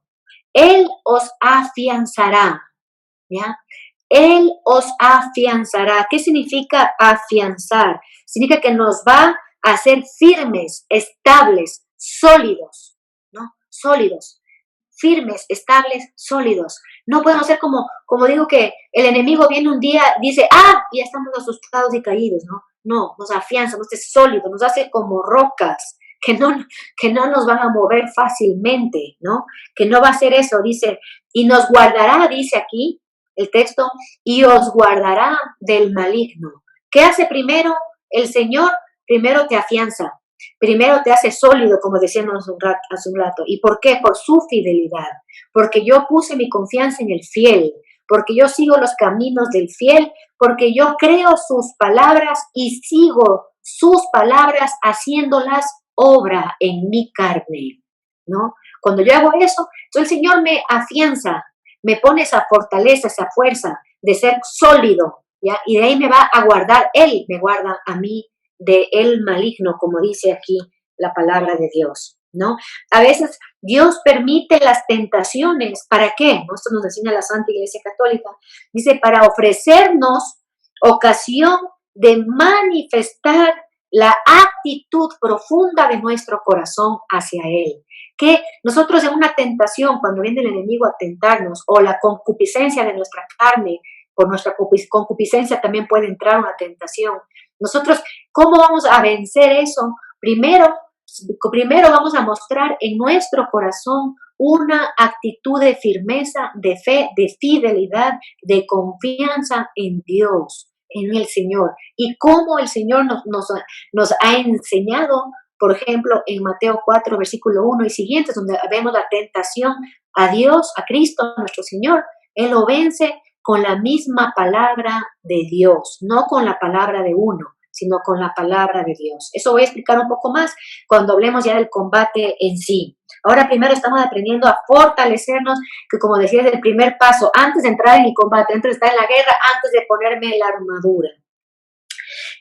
Él os afianzará, ¿ya? Él os afianzará. ¿Qué significa afianzar? Significa que nos va a hacer firmes, estables, sólidos, ¿no? Sólidos, firmes, estables, sólidos. No podemos ser como digo que el enemigo viene un día, dice, y ya estamos asustados y caídos, ¿no? No, nos afianza, nos hace sólidos, nos hace como rocas, que no nos van a mover fácilmente, ¿no? Que no va a ser eso, dice, y nos guardará, dice aquí el texto, y os guardará del maligno. ¿Qué hace primero el Señor? Primero te afianza, primero te hace sólido, como decíamos hace un rato. ¿Y por qué? Por su fidelidad, porque yo puse mi confianza en el fiel, porque yo sigo los caminos del fiel, porque yo creo sus palabras y sigo sus palabras haciéndolas obra en mi carne, ¿no? Cuando yo hago eso, entonces el Señor me afianza, me pone esa fortaleza, esa fuerza de ser sólido, ¿ya? Y de ahí me va a guardar, Él me guarda a mí de el maligno, como dice aquí la palabra de Dios, ¿no? A veces Dios permite las tentaciones, ¿para qué? Esto nos enseña la Santa Iglesia Católica, dice, para ofrecernos ocasión de manifestar la actitud profunda de nuestro corazón hacia Él. Que nosotros en una tentación, cuando viene el enemigo a tentarnos, o la concupiscencia de nuestra carne, por nuestra concupiscencia también puede entrar una tentación. Nosotros, ¿cómo vamos a vencer eso? Primero vamos a mostrar en nuestro corazón una actitud de firmeza, de fe, de fidelidad, de confianza en Dios, en el Señor. Y cómo el Señor nos ha enseñado, por ejemplo, en Mateo 4, versículo 1 y siguientes, donde vemos la tentación a Dios, a Cristo, a nuestro Señor. Él lo vence con la misma palabra de Dios, no con la palabra de uno, sino con la palabra de Dios. Eso voy a explicar un poco más cuando hablemos ya del combate en sí. Ahora primero estamos aprendiendo a fortalecernos, que como decía es el primer paso, antes de entrar en el combate, antes de estar en la guerra, antes de ponerme la armadura.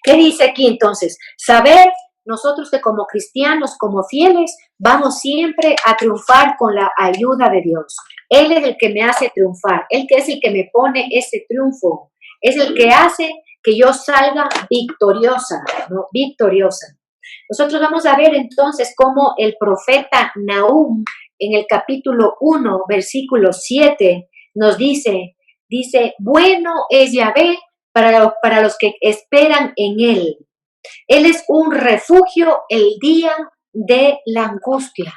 ¿Qué dice aquí entonces? Saber nosotros que como cristianos, como fieles, vamos siempre a triunfar con la ayuda de Dios. Él es el que me hace triunfar, Él que es el que me pone ese triunfo, es el que hace que yo salga victoriosa, ¿no? Victoriosa. Nosotros vamos a ver entonces cómo el profeta Nahum en el capítulo 1, versículo 7, nos dice, bueno es Yahvé para los que esperan en Él. Él es un refugio el día de la angustia.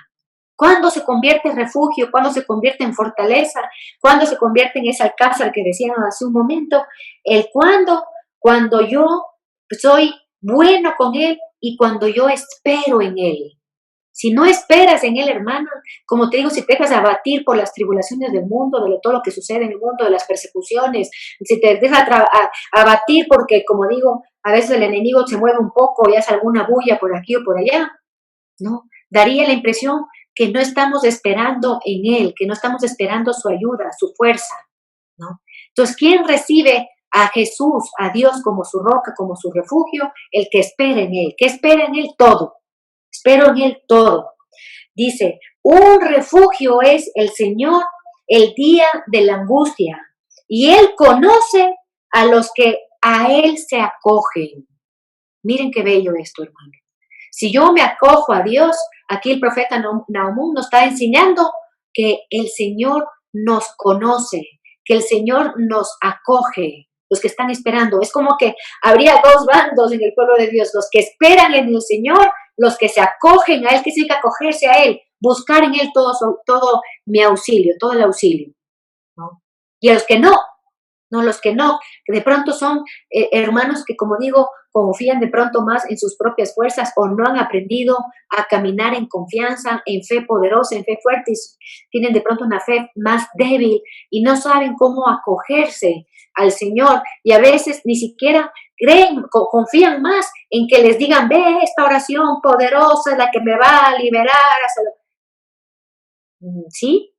¿Cuándo se convierte en refugio? ¿Cuándo se convierte en fortaleza? ¿Cuándo se convierte en ese alcázar que decíamos hace un momento? Cuando yo soy bueno con Él y cuando yo espero en Él. Si no esperas en Él, hermano, como te digo, si te dejas abatir por las tribulaciones del mundo, de todo lo que sucede en el mundo, de las persecuciones, si te dejas abatir porque, como digo, a veces el enemigo se mueve un poco y hace alguna bulla por aquí o por allá, ¿no? Daría la impresión que no estamos esperando en Él, que no estamos esperando su ayuda, su fuerza, ¿no? Entonces, ¿quién recibe a Jesús, a Dios como su roca, como su refugio? El que espera en Él. ¿Qué espera en Él? Todo. Espero en Él todo. Dice, un refugio es el Señor el día de la angustia, y Él conoce a los que a Él se acogen. Miren qué bello esto, hermano. Si yo me acojo a Dios, aquí el profeta Nahum nos está enseñando que el Señor nos conoce, que el Señor nos acoge, los que están esperando. Es como que habría dos bandos en el pueblo de Dios, los que esperan en el Señor, los que se acogen a Él, que significa acogerse a Él, buscar en Él todo mi auxilio, todo el auxilio, ¿no? Y a los que no, que de pronto son hermanos que, como digo, confían de pronto más en sus propias fuerzas o no han aprendido a caminar en confianza, en fe poderosa, en fe fuerte, tienen de pronto una fe más débil y no saben cómo acogerse al Señor y a veces ni siquiera confían más en que les digan, ve, esta oración poderosa es la que me va a liberar. ¿Sí?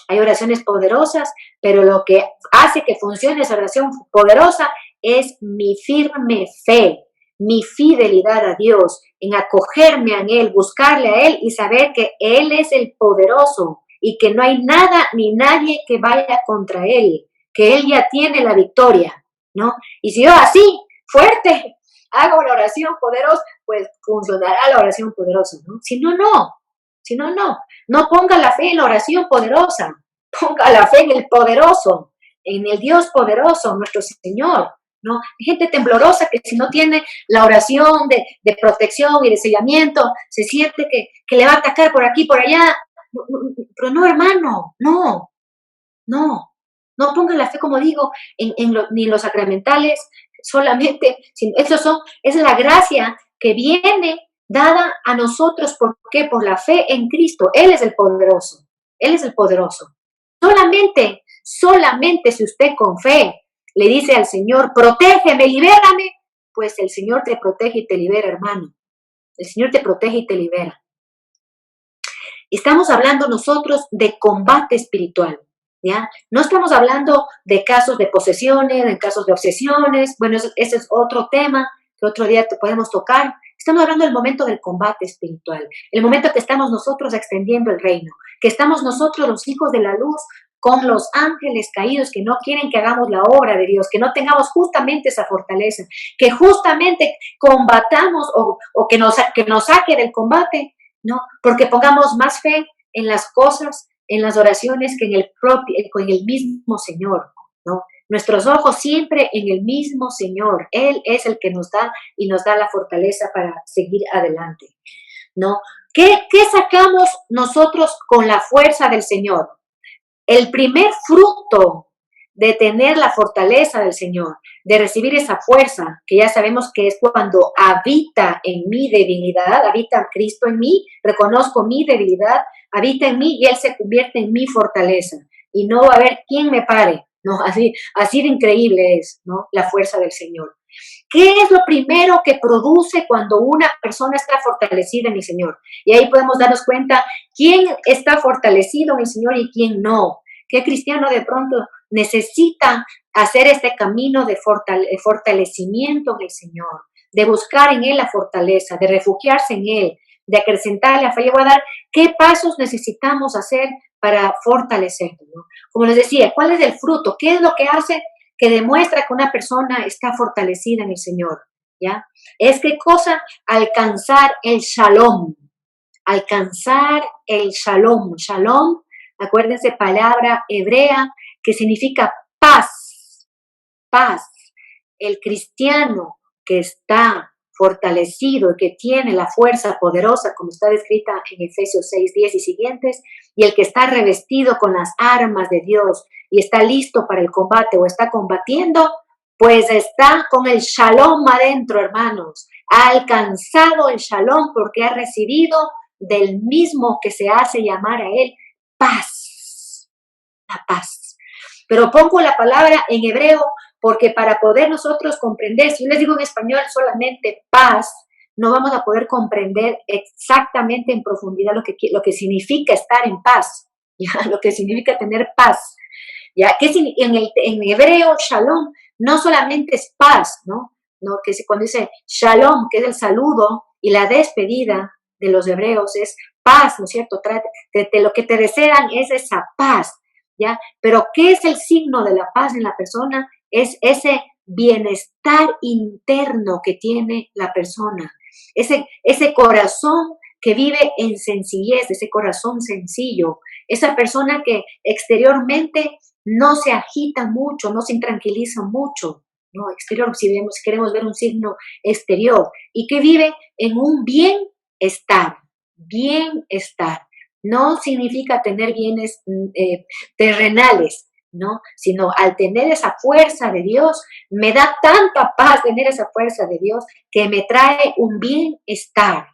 Hay oraciones poderosas, pero lo que hace que funcione esa oración poderosa es mi firme fe, mi fidelidad a Dios, en acogerme a Él, buscarle a Él y saber que Él es el poderoso y que no hay nada ni nadie que vaya contra Él, que Él ya tiene la victoria, ¿no? Y si yo así, fuerte, hago la oración poderosa, pues funcionará la oración poderosa, ¿no? Si no, no. sino no ponga la fe en la oración poderosa, ponga la fe en el poderoso, en el Dios poderoso, nuestro Señor, ¿no? Hay gente temblorosa que si no tiene la oración de protección y de sellamiento, se siente que le va a atacar por aquí, por allá, pero no, hermano, no ponga la fe, como digo, ni en los sacramentales solamente, es la gracia que viene dada a nosotros. ¿Por qué? Por la fe en Cristo. Él es el poderoso, Él es el poderoso. Solamente si usted con fe le dice al Señor, protégeme, libérame, pues el Señor te protege y te libera, hermano. El Señor te protege y te libera. Estamos hablando nosotros de combate espiritual, ¿ya? No estamos hablando de casos de posesiones, de casos de obsesiones. Bueno, ese es otro tema que otro día te podemos tocar. Estamos hablando del momento del combate espiritual, el momento que estamos nosotros extendiendo el reino, que estamos nosotros los hijos de la luz con los ángeles caídos que no quieren que hagamos la obra de Dios, que no tengamos justamente esa fortaleza, que justamente combatamos o que nos saque del combate, ¿no? Porque pongamos más fe en las cosas, en las oraciones, que en el mismo Señor, ¿no? Nuestros ojos siempre en el mismo Señor. Él es el que nos da y nos da la fortaleza para seguir adelante, ¿no? ¿Qué sacamos nosotros con la fuerza del Señor? El primer fruto de tener la fortaleza del Señor, de recibir esa fuerza, que ya sabemos que es cuando habita en mi debilidad, habita Cristo en mí, reconozco mi debilidad, habita en mí y Él se convierte en mi fortaleza. Y no va a haber quien me pare, ¿no? Así de increíble es, ¿no? La fuerza del Señor. ¿Qué es lo primero que produce cuando una persona está fortalecida en el Señor? Y ahí podemos darnos cuenta quién está fortalecido en el Señor y quién no. ¿Qué cristiano de pronto necesita hacer este camino de fortalecimiento en el Señor, de buscar en Él la fortaleza, de refugiarse en Él, de acrecentar la fe? Le voy a dar qué pasos necesitamos hacer para fortalecernos, ¿no? Como les decía, ¿cuál es el fruto? ¿Qué es lo que hace que demuestra que una persona está fortalecida en el Señor? ¿Ya? Es qué cosa: alcanzar el shalom. Alcanzar el shalom. Shalom, acuérdense, palabra hebrea que significa paz. Paz. El cristiano que está fortalecido y que tiene la fuerza poderosa, como está descrita en Efesios 6:10 y siguientes, y el que está revestido con las armas de Dios y está listo para el combate o está combatiendo, pues está con el shalom adentro, hermanos. Ha alcanzado el shalom porque ha recibido del mismo que se hace llamar a él paz. La paz. Pero pongo la palabra en hebreo porque para poder nosotros comprender, si yo les digo en español solamente paz, no vamos a poder comprender exactamente en profundidad lo que significa estar en paz, ¿ya? Lo que significa tener paz, ¿ya? Que en hebreo shalom no solamente es paz, ¿no? Que cuando dice shalom, que es el saludo y la despedida de los hebreos, es paz, ¿no es cierto? De lo que te desean es esa paz, ¿ya? Pero ¿qué es el signo de la paz en la persona? Es ese bienestar interno que tiene la persona, ese corazón que vive en sencillez, ese corazón sencillo, esa persona que exteriormente no se agita mucho, no se intranquiliza mucho, ¿no? Exterior, si queremos ver un signo exterior, y que vive en un bienestar. No significa tener bienes terrenales, ¿no? Sino al tener esa fuerza de Dios, me da tanta paz tener esa fuerza de Dios que me trae un bienestar.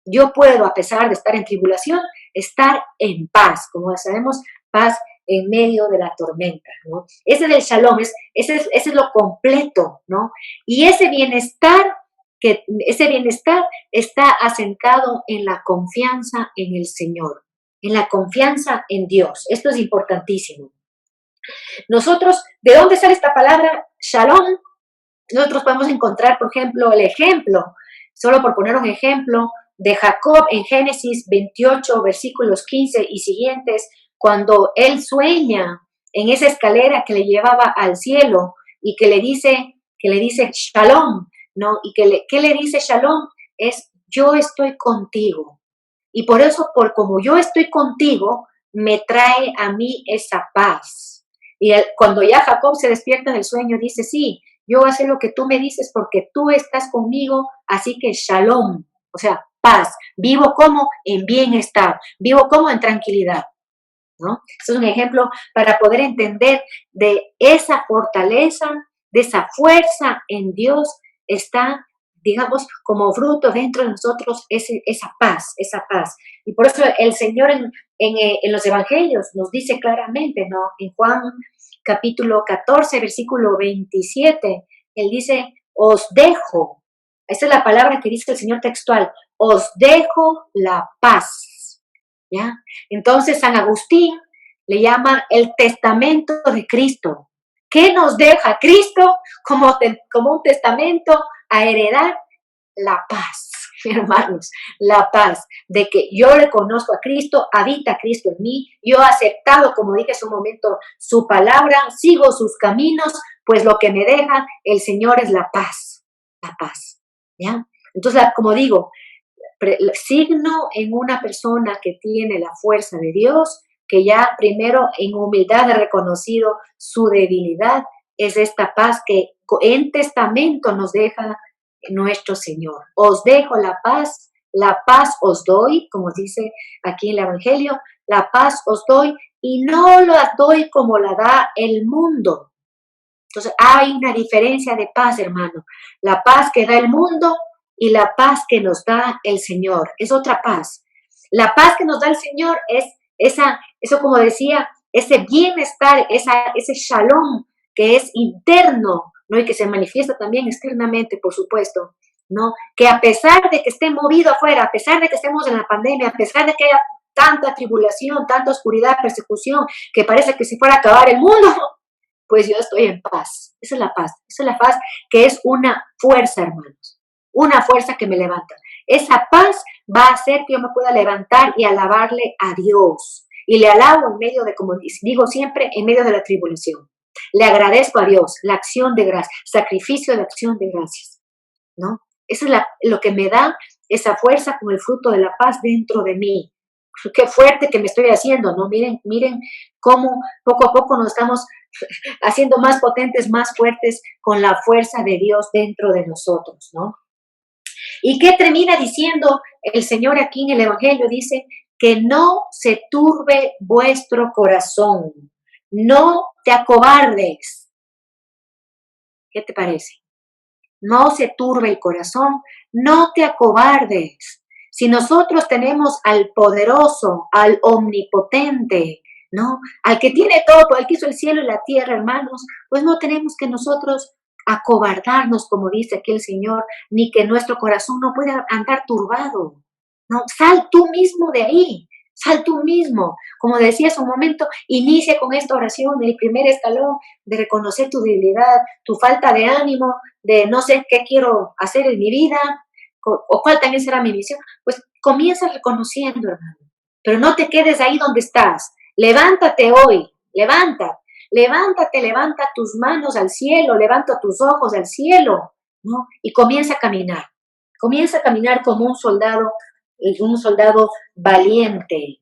Yo puedo, a pesar de estar en tribulación, estar en paz, como sabemos, paz en medio de la tormenta, ¿no? Ese es el shalom, ese es lo completo, ¿no? Y ese bienestar está asentado en la confianza en el Señor, en la confianza en Dios. Esto es importantísimo. Nosotros, ¿de dónde sale esta palabra shalom? Nosotros podemos encontrar, por ejemplo, el ejemplo, solo por poner un ejemplo, de Jacob en Génesis 28, versículos 15 y siguientes, cuando él sueña en esa escalera que le llevaba al cielo y que le dice shalom, ¿no? Y ¿qué le dice shalom? Es: yo estoy contigo. Y por eso, por como yo estoy contigo, me trae a mí esa paz. Y cuando ya Jacob se despierta del sueño, dice, sí, yo voy a hacer lo que tú me dices porque tú estás conmigo, así que shalom, o sea, paz. Vivo como en bienestar, vivo como en tranquilidad, ¿no? Este es un ejemplo para poder entender de esa fortaleza, de esa fuerza en Dios, está, digamos, como fruto dentro de nosotros esa paz, esa paz. Y por eso el Señor en los evangelios nos dice claramente, ¿no? En Juan capítulo 14, versículo 27, Él dice, os dejo, esa es la palabra que dice el Señor textual, os dejo la paz, ¿ya? Entonces San Agustín le llama el testamento de Cristo. ¿Qué nos deja Cristo como un testamento a heredar? La paz, hermanos, la paz de que yo reconozco a Cristo, habita Cristo en mí, yo he aceptado, como dije hace un momento, su palabra, sigo sus caminos, pues lo que me deja el Señor es la paz, ¿ya? Entonces, como digo, signo en una persona que tiene la fuerza de Dios, que ya primero en humildad ha reconocido su debilidad, es esta paz que en testamento nos deja nuestro Señor. Os dejo la paz os doy, como dice aquí en el Evangelio, la paz os doy y no la doy como la da el mundo. Entonces hay una diferencia de paz, hermano. La paz que da el mundo y la paz que nos da el Señor. Es otra paz. La paz que nos da el Señor es eso como decía, ese bienestar, ese shalom que es interno, ¿no? Y que se manifiesta también externamente, por supuesto, ¿no? Que a pesar de que esté movido afuera, a pesar de que estemos en la pandemia, a pesar de que haya tanta tribulación, tanta oscuridad, persecución, que parece que se fuera a acabar el mundo, pues yo estoy en paz. Esa es la paz. Esa es la paz que es una fuerza, hermanos. Una fuerza que me levanta. Esa paz va a hacer que yo me pueda levantar y alabarle a Dios. Y le alabo en medio de, como digo siempre, en medio de la tribulación. Le agradezco a Dios la acción de gracias, sacrificio de acción de gracias, ¿no? Eso es lo que me da esa fuerza como el fruto de la paz dentro de mí. Qué fuerte que me estoy haciendo, ¿no? Miren cómo poco a poco nos estamos haciendo más potentes, más fuertes con la fuerza de Dios dentro de nosotros, ¿no? ¿Y qué termina diciendo el Señor aquí en el Evangelio? Dice que no se turbe vuestro corazón, no te acobardes. ¿Qué te parece? No se turbe el corazón, no te acobardes. Si nosotros tenemos al poderoso, al omnipotente, ¿no? Al que tiene todo, al que hizo el cielo y la tierra, hermanos, pues no tenemos que nosotros acobardarnos, como dice aquí el Señor, ni que nuestro corazón no pueda andar turbado. No, sal tú mismo de ahí, sal tú mismo. Como decía hace un momento, inicia con esta oración, el primer escalón de reconocer tu debilidad, tu falta de ánimo, de no sé qué quiero hacer en mi vida, o cuál también será mi misión. Pues comienza reconociendo, hermano, pero no te quedes ahí donde estás. Levántate hoy, levántate, levanta tus manos al cielo, levanta tus ojos al cielo, ¿no? Y comienza a caminar como un soldado valiente.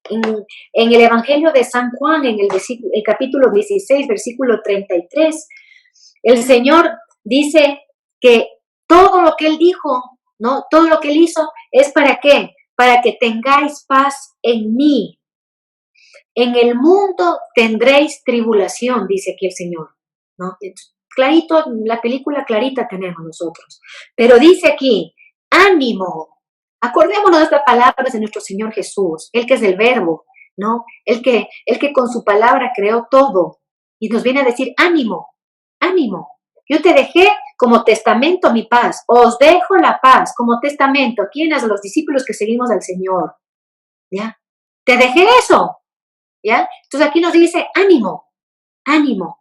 En el Evangelio de San Juan, en el capítulo 16, versículo 33, el Señor dice que todo lo que Él dijo, ¿no? Todo lo que Él hizo es ¿para qué? Para que tengáis paz en mí. En el mundo tendréis tribulación, dice aquí el Señor, ¿no? Clarito, la película clarita tenemos nosotros. Pero dice aquí, ánimo. Acordémonos de estas palabras de nuestro Señor Jesús, Él que es el Verbo, ¿no? El que con su palabra creó todo y nos viene a decir, ánimo, ánimo. Yo te dejé como testamento mi paz, os dejo la paz como testamento. ¿Quiénes? Los discípulos que seguimos al Señor, ¿ya? Te dejé eso, ¿ya? Entonces aquí nos dice, ánimo, ánimo.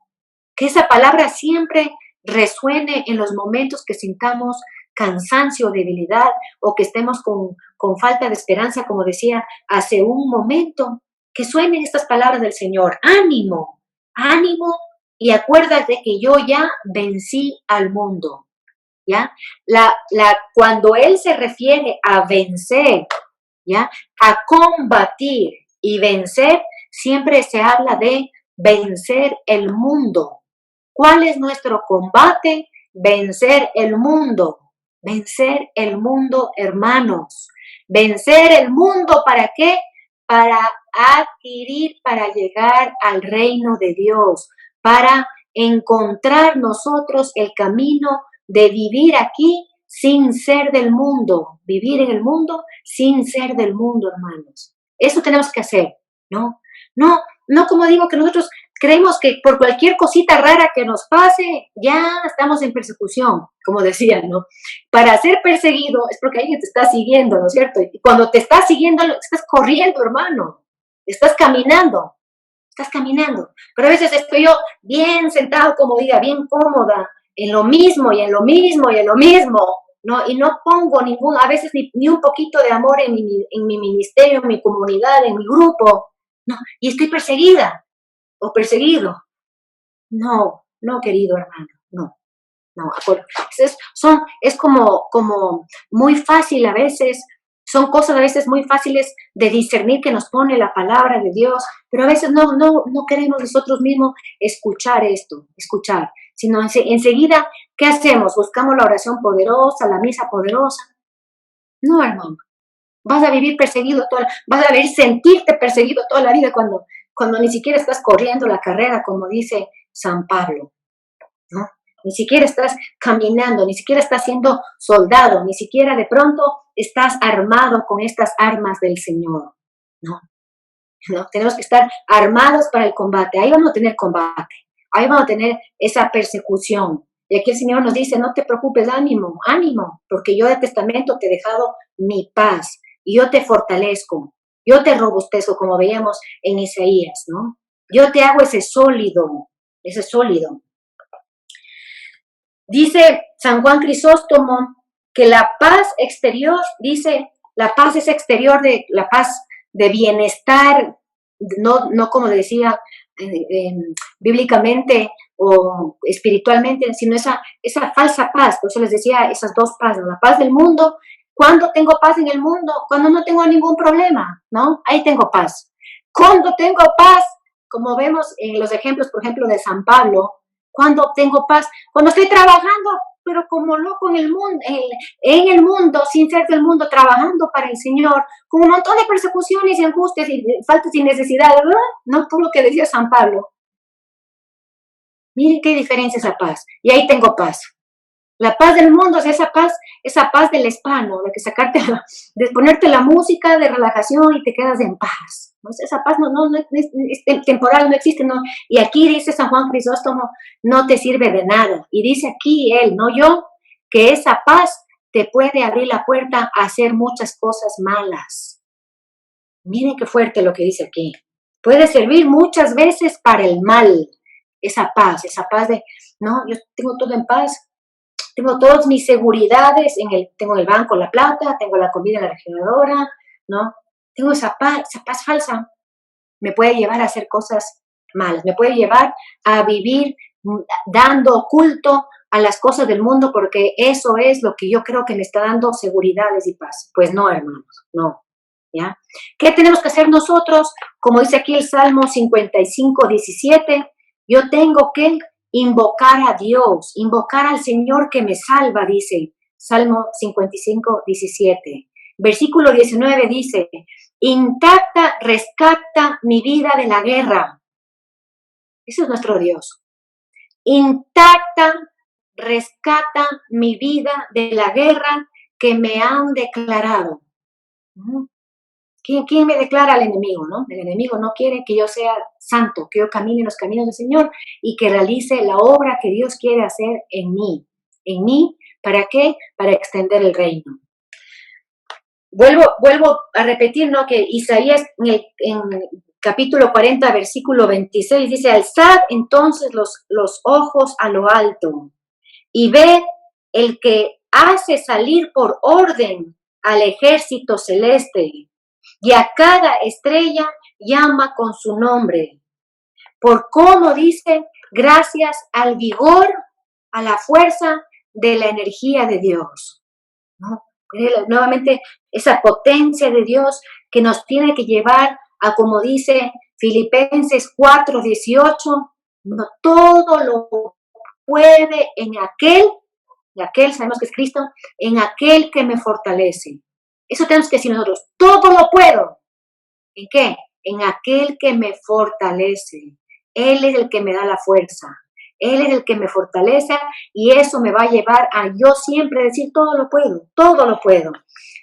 Que esa palabra siempre resuene en los momentos que sintamos cansancio, debilidad o que estemos con falta de esperanza, como decía hace un momento, que suenen estas palabras del Señor. Ánimo, ánimo y acuérdate que yo ya vencí al mundo, ¿ya? Cuando Él se refiere a vencer, ¿ya? A combatir y vencer, siempre se habla de vencer el mundo. ¿Cuál es nuestro combate? Vencer el mundo. Vencer el mundo, hermanos. Vencer el mundo, ¿para qué? Para adquirir, para llegar al reino de Dios, para encontrar nosotros el camino de vivir aquí sin ser del mundo, vivir en el mundo sin ser del mundo, hermanos. Eso tenemos que hacer, ¿no? No como digo que nosotros creemos que por cualquier cosita rara que nos pase, ya estamos en persecución, como decían, ¿no? Para ser perseguido es porque alguien te está siguiendo, ¿no es cierto? Y cuando te está siguiendo, estás corriendo, hermano, estás caminando. Pero a veces estoy yo bien sentado, como diga, bien cómoda, en lo mismo y en lo mismo y en lo mismo, ¿no? Y no pongo a veces ni un poquito de amor en mi ministerio, en mi comunidad, en mi grupo, ¿no? Y estoy perseguida o perseguido. No, querido hermano, no. Es como muy fácil a veces, son cosas a veces muy fáciles de discernir que nos pone la palabra de Dios, pero a veces no queremos nosotros mismos escuchar, sino enseguida, ¿qué hacemos? Buscamos la oración poderosa, la misa poderosa. No, hermano, vas a vivir perseguido vas a vivir sentirte perseguido toda la vida cuando ni siquiera estás corriendo la carrera, como dice San Pablo, ¿no? Ni siquiera estás caminando, ni siquiera estás siendo soldado, ni siquiera de pronto estás armado con estas armas del Señor, ¿no? Tenemos que estar armados para el combate. Ahí vamos a tener combate, ahí vamos a tener esa persecución. Y aquí el Señor nos dice, no te preocupes, ánimo, porque yo de testamento te he dejado mi paz, y yo te fortalezco, yo te robustezco, como veíamos en Isaías, ¿no? Yo te hago ese sólido. Dice San Juan Crisóstomo que la paz exterior, dice, la paz es exterior de la paz de bienestar, no como decía bíblicamente o espiritualmente, sino esa falsa paz. Por eso les decía esas dos paces, la paz del mundo. ¿Cuándo tengo paz en el mundo? Cuando no tengo ningún problema, ¿no? Ahí tengo paz. Cuando tengo paz, como vemos en los ejemplos, por ejemplo, de San Pablo, cuando tengo paz, cuando estoy trabajando, pero como loco en el mundo, sin ser del mundo, trabajando para el Señor, con un montón de persecuciones y angustias y faltas y necesidades, ¿verdad? No por lo que decía San Pablo. Miren qué diferencia esa paz. Y ahí tengo paz. La paz del mundo es esa paz del hispano, de ponerte la música de relajación y te quedas en paz. ¿No? Esa paz es temporal, no existe. No. Y aquí dice San Juan Crisóstomo, no te sirve de nada. Y dice aquí él, no yo, que esa paz te puede abrir la puerta a hacer muchas cosas malas. Miren qué fuerte lo que dice aquí. Puede servir muchas veces para el mal. Esa paz de, no, yo tengo todo en paz. Tengo todas mis seguridades, tengo en el banco la plata, tengo la comida en la refrigeradora, ¿no? Tengo esa paz falsa. Me puede llevar a hacer cosas malas, me puede llevar a vivir dando culto a las cosas del mundo porque eso es lo que yo creo que me está dando seguridades y paz. Pues no, hermanos, no, ¿ya? ¿Qué tenemos que hacer nosotros? Como dice aquí el Salmo 55:17, yo tengo que invocar a Dios, invocar al Señor que me salva, dice Salmo 55:17. Versículo 19 dice, intacta rescata mi vida de la guerra. Ese es nuestro Dios. Intacta rescata mi vida de la guerra que me han declarado. ¿Quién me declara al enemigo, no? El enemigo no quiere que yo sea santo, que yo camine en los caminos del Señor y que realice la obra que Dios quiere hacer en mí. ¿En mí? ¿Para qué? Para extender el reino. Vuelvo a repetir, ¿no? Que Isaías en capítulo 40, versículo 26 dice, alzad entonces los ojos a lo alto y ved el que hace salir por orden al ejército celeste. Y a cada estrella llama con su nombre. Por cómo dice, gracias al vigor, a la fuerza de la energía de Dios. ¿No? Nuevamente, esa potencia de Dios que nos tiene que llevar a, como dice Filipenses 4:18, no, todo lo puede en aquel sabemos que es Cristo, en aquel que me fortalece. Eso tenemos que decir nosotros, todo lo puedo. ¿En qué? En aquel que me fortalece. Él es el que me da la fuerza. Él es el que me fortalece y eso me va a llevar a yo siempre decir todo lo puedo, todo lo puedo.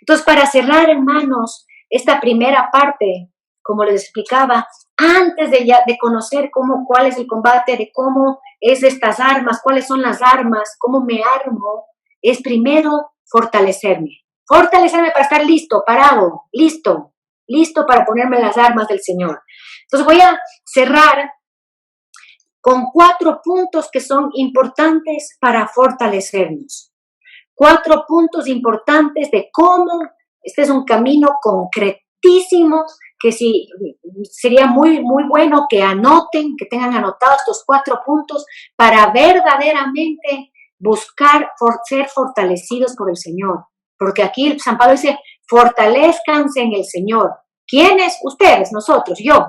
Entonces, para cerrar, hermanos, esta primera parte, como les explicaba, antes de conocer cuál es el combate, de cómo es estas armas, cuáles son las armas, cómo me armo, es primero fortalecerme. Fortalecerme para estar listo, parado, listo para ponerme las armas del Señor. Entonces voy a cerrar con 4 puntos que son importantes para fortalecernos. 4 puntos importantes de cómo este es un camino concretísimo que sí, sería muy bueno que anoten, que tengan anotados estos 4 puntos para verdaderamente buscar ser fortalecidos por el Señor. Porque aquí San Pablo dice, fortalezcanse en el Señor. ¿Quiénes? Ustedes, nosotros, yo.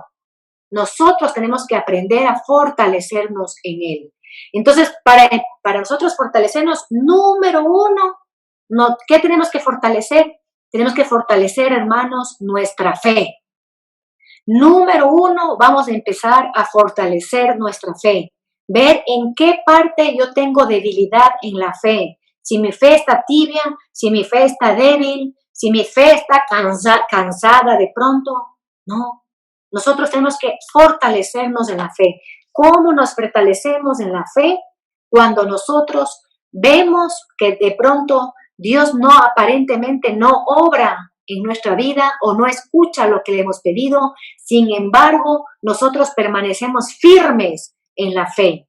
Nosotros tenemos que aprender a fortalecernos en Él. Entonces, para nosotros fortalecernos, número 1, ¿qué tenemos que fortalecer? Tenemos que fortalecer, hermanos, nuestra fe. Número 1, vamos a empezar a fortalecer nuestra fe. Ver en qué parte yo tengo debilidad en la fe. Si mi fe está tibia, si mi fe está débil, si mi fe está cansada de pronto. No. Nosotros tenemos que fortalecernos en la fe. ¿Cómo nos fortalecemos en la fe? Cuando nosotros vemos que de pronto Dios aparentemente no obra en nuestra vida o no escucha lo que le hemos pedido. Sin embargo, nosotros permanecemos firmes en la fe,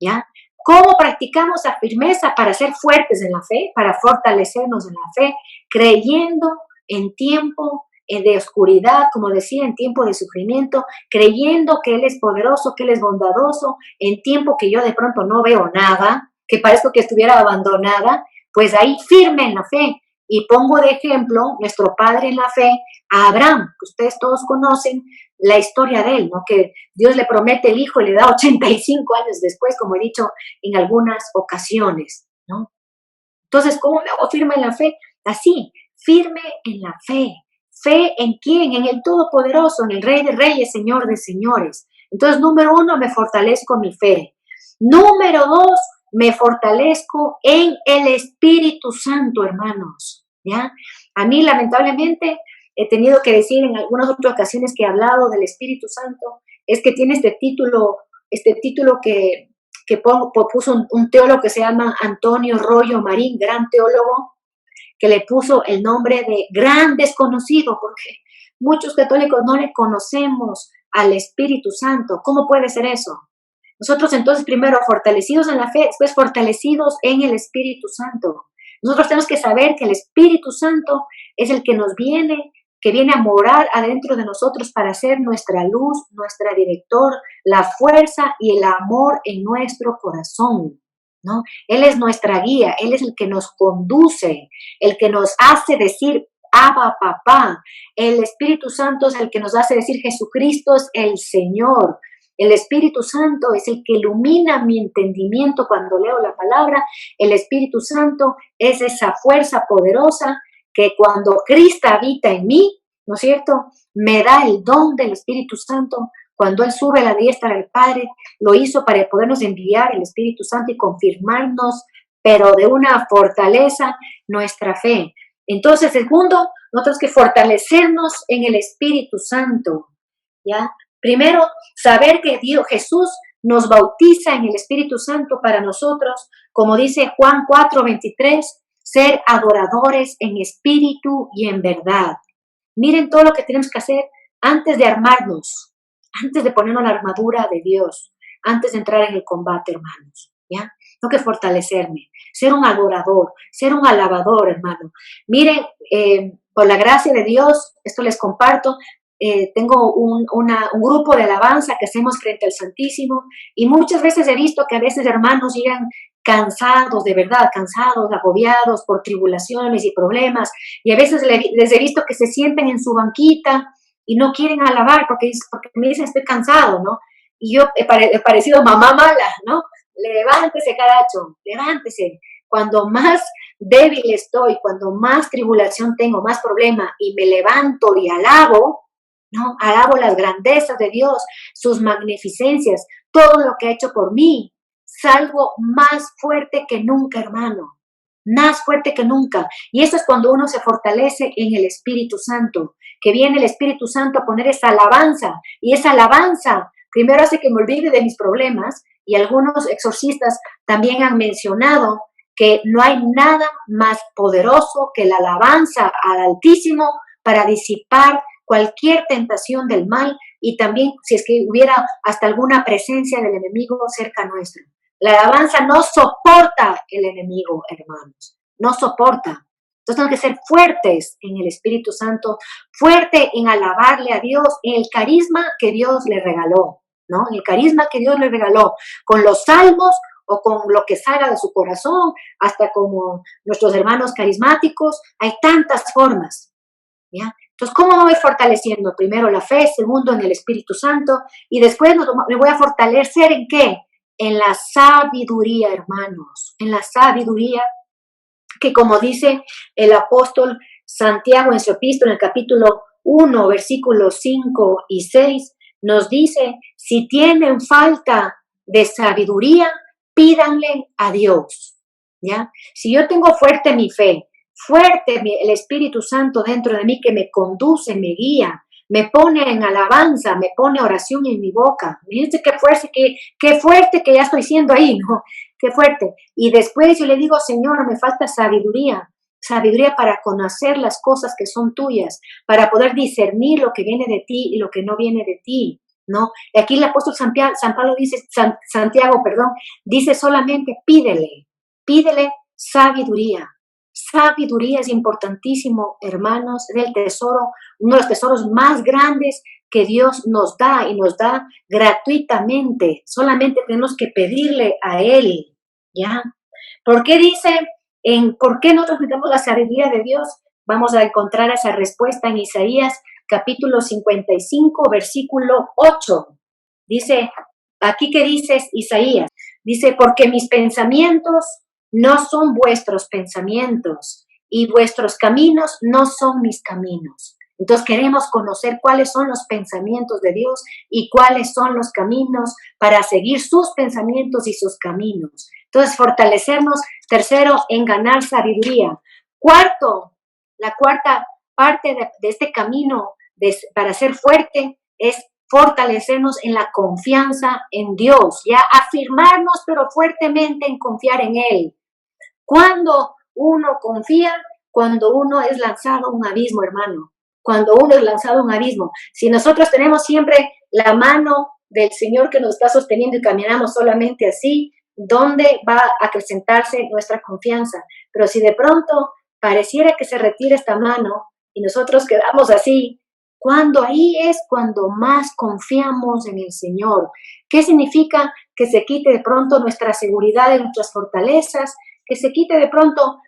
¿ya? ¿Cómo practicamos la firmeza para ser fuertes en la fe, para fortalecernos en la fe? Creyendo en tiempo de oscuridad, como decía, en tiempo de sufrimiento, creyendo que Él es poderoso, que Él es bondadoso, en tiempo que yo de pronto no veo nada, que parezco que estuviera abandonada, pues ahí firme en la fe. Y pongo de ejemplo nuestro padre en la fe, a Abraham, que ustedes todos conocen la historia de él, ¿no? Que Dios le promete el hijo y le da 85 años después, como he dicho en algunas ocasiones, ¿no? Entonces, ¿cómo me hago firme en la fe? Así, firme en la fe. ¿Fe en quién? En el Todopoderoso, en el Rey de Reyes, Señor de Señores. Entonces, número 1, me fortalezco mi fe. Número 2, me fortalezco en el Espíritu Santo, hermanos, ¿ya? A mí, lamentablemente, he tenido que decir en algunas otras ocasiones que he hablado del Espíritu Santo, es que tiene este título que puso un teólogo que se llama Antonio Rollo Marín, gran teólogo, que le puso el nombre de gran desconocido, porque muchos católicos no le conocemos al Espíritu Santo. ¿Cómo puede ser eso? Nosotros entonces primero fortalecidos en la fe, después fortalecidos en el Espíritu Santo. Nosotros tenemos que saber que el Espíritu Santo es el que que viene a morar adentro de nosotros para ser nuestra luz, nuestra director, la fuerza y el amor en nuestro corazón, ¿no? Él es nuestra guía, Él es el que nos conduce, el que nos hace decir Abba, papá. El Espíritu Santo es el que nos hace decir Jesucristo es el Señor. El Espíritu Santo es el que ilumina mi entendimiento cuando leo la palabra. El Espíritu Santo es esa fuerza poderosa que cuando Cristo habita en mí, ¿no es cierto?, me da el don del Espíritu Santo. Cuando Él sube a la diestra del Padre, lo hizo para podernos enviar el Espíritu Santo y confirmarnos, pero de una fortaleza, nuestra fe. Entonces, segundo, nosotros que fortalecernos en el Espíritu Santo, ¿ya? Primero, saber que Jesús nos bautiza en el Espíritu Santo para nosotros, como dice Juan 4:23, ser adoradores en espíritu y en verdad. Miren todo lo que tenemos que hacer antes de armarnos, antes de ponernos la armadura de Dios, antes de entrar en el combate, hermanos, ¿ya? Tengo que fortalecerme, ser un adorador, ser un alabador, hermano. Miren, por la gracia de Dios, esto les comparto, tengo un grupo de alabanza que hacemos frente al Santísimo y muchas veces he visto que a veces hermanos llegan cansados, de verdad, cansados, agobiados por tribulaciones y problemas, y a veces les he visto que se sienten en su banquita y no quieren alabar porque me dicen estoy cansado, ¿no? Y yo he parecido mamá mala, ¿no? Levántese, caracho, levántese. Cuando más débil estoy, cuando más tribulación tengo, más problema, y me levanto y alabo, ¿no? Alabo las grandezas de Dios, sus magnificencias, todo lo que ha hecho por mí. Salgo más fuerte que nunca, hermano, más fuerte que nunca. Y eso es cuando uno se fortalece en el Espíritu Santo, que viene el Espíritu Santo a poner esa alabanza, y esa alabanza primero hace que me olvide de mis problemas, y algunos exorcistas también han mencionado que no hay nada más poderoso que la alabanza al Altísimo para disipar cualquier tentación del mal, y también si es que hubiera hasta alguna presencia del enemigo cerca nuestro. La alabanza no soporta el enemigo, hermanos, no soporta. Entonces tenemos que ser fuertes en el Espíritu Santo, fuerte en alabarle a Dios, en el carisma que Dios le regaló, ¿no? El carisma que Dios le regaló, con los salmos o con lo que salga de su corazón, hasta como nuestros hermanos carismáticos, hay tantas formas, ¿ya? Entonces, ¿cómo me voy fortaleciendo? Primero la fe, segundo en el Espíritu Santo, y después me voy a fortalecer ¿en qué? En la sabiduría, hermanos, en la sabiduría que, como dice el apóstol Santiago en su epístola, en el capítulo 1, versículos 5 y 6, nos dice, si tienen falta de sabiduría, pídanle a Dios, ¿ya? Si yo tengo fuerte mi fe, fuerte el Espíritu Santo dentro de mí que me conduce, me guía, me pone en alabanza, me pone oración en mi boca. Miren qué fuerte que ya estoy siendo ahí, ¿no? Qué fuerte. Y después yo le digo, Señor, me falta sabiduría, sabiduría para conocer las cosas que son tuyas, para poder discernir lo que viene de ti y lo que no viene de ti, ¿no? Y aquí el apóstol Santiago dice solamente pídele sabiduría. Sabiduría es importantísimo, hermanos, es el tesoro, uno de los tesoros más grandes que Dios nos da, y nos da gratuitamente. Solamente tenemos que pedirle a Él, ¿ya? ¿Por qué nosotros necesitamos la sabiduría de Dios? Vamos a encontrar esa respuesta en Isaías capítulo 55, versículo 8. Dice, aquí que dice Isaías, dice, porque mis pensamientos no son vuestros pensamientos, y vuestros caminos no son mis caminos. Entonces queremos conocer cuáles son los pensamientos de Dios y cuáles son los caminos para seguir sus pensamientos y sus caminos. Entonces fortalecernos, tercero, en ganar sabiduría. Cuarto, la cuarta parte de este camino para ser fuerte es fortalecernos en la confianza en Dios, ya afirmarnos pero fuertemente en confiar en Él. Cuando uno confía, cuando uno es lanzado a un abismo, hermano, cuando uno es lanzado a un abismo. Si nosotros tenemos siempre la mano del Señor que nos está sosteniendo y caminamos solamente así, ¿dónde va a acrecentarse nuestra confianza? Pero si de pronto pareciera que se retira esta mano y nosotros quedamos así, ahí es cuando más confiamos en el Señor. ¿Qué significa? Que se quite de pronto nuestra seguridad de nuestras fortalezas, que se quite de pronto,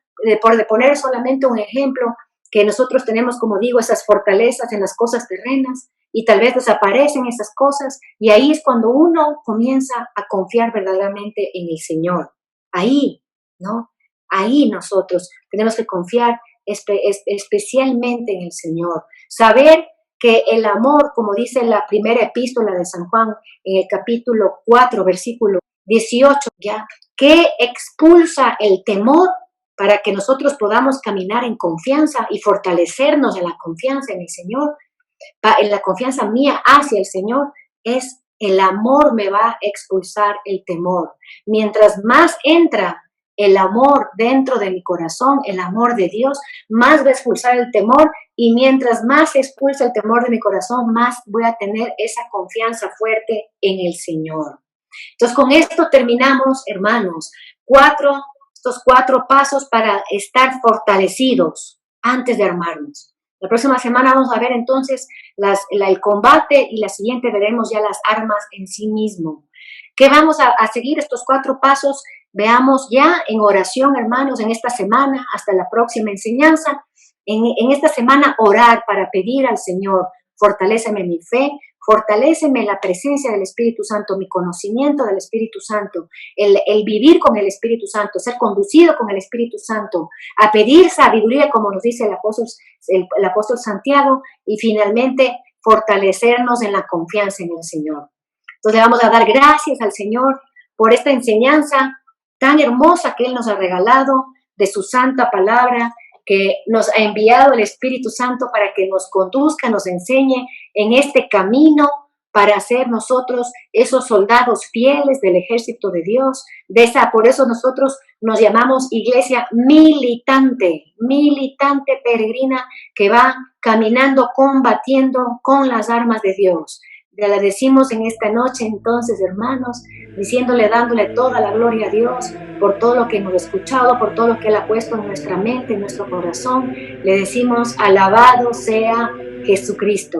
por poner solamente un ejemplo, que nosotros tenemos, como digo, esas fortalezas en las cosas terrenas y tal vez desaparecen esas cosas, y ahí es cuando uno comienza a confiar verdaderamente en el Señor. Ahí, ¿no? Ahí nosotros tenemos que confiar especialmente en el Señor. Saber que el amor, como dice la primera epístola de San Juan, en el capítulo 4, versículo 18, ya, que expulsa el temor para que nosotros podamos caminar en confianza y fortalecernos en la confianza en el Señor, en la confianza mía hacia el Señor, es el amor me va a expulsar el temor. Mientras más entra el amor dentro de mi corazón, el amor de Dios, más va a expulsar el temor, y mientras más se expulsa el temor de mi corazón, más voy a tener esa confianza fuerte en el Señor. Entonces, con esto terminamos, hermanos, estos 4 pasos para estar fortalecidos antes de armarnos. La próxima semana vamos a ver entonces el combate, y la siguiente veremos ya las armas en sí mismo. ¿Qué vamos a seguir? Estos 4 pasos veamos ya en oración, hermanos, en esta semana, hasta la próxima enseñanza, en esta semana orar para pedir al Señor, fortaléceme mi fe, fortaléceme la presencia del Espíritu Santo, mi conocimiento del Espíritu Santo, el vivir con el Espíritu Santo, ser conducido con el Espíritu Santo, a pedir sabiduría, como nos dice el apóstol Santiago, y finalmente fortalecernos en la confianza en el Señor. Entonces vamos a dar gracias al Señor por esta enseñanza tan hermosa que Él nos ha regalado, de su santa palabra, que nos ha enviado el Espíritu Santo para que nos conduzca, nos enseñe en este camino para ser nosotros esos soldados fieles del ejército de Dios. Por eso nosotros nos llamamos iglesia militante, militante peregrina que va caminando, combatiendo con las armas de Dios. Le decimos en esta noche entonces, hermanos, dándole toda la gloria a Dios por todo lo que hemos escuchado, por todo lo que Él ha puesto en nuestra mente, en nuestro corazón. Le decimos, alabado sea Jesucristo.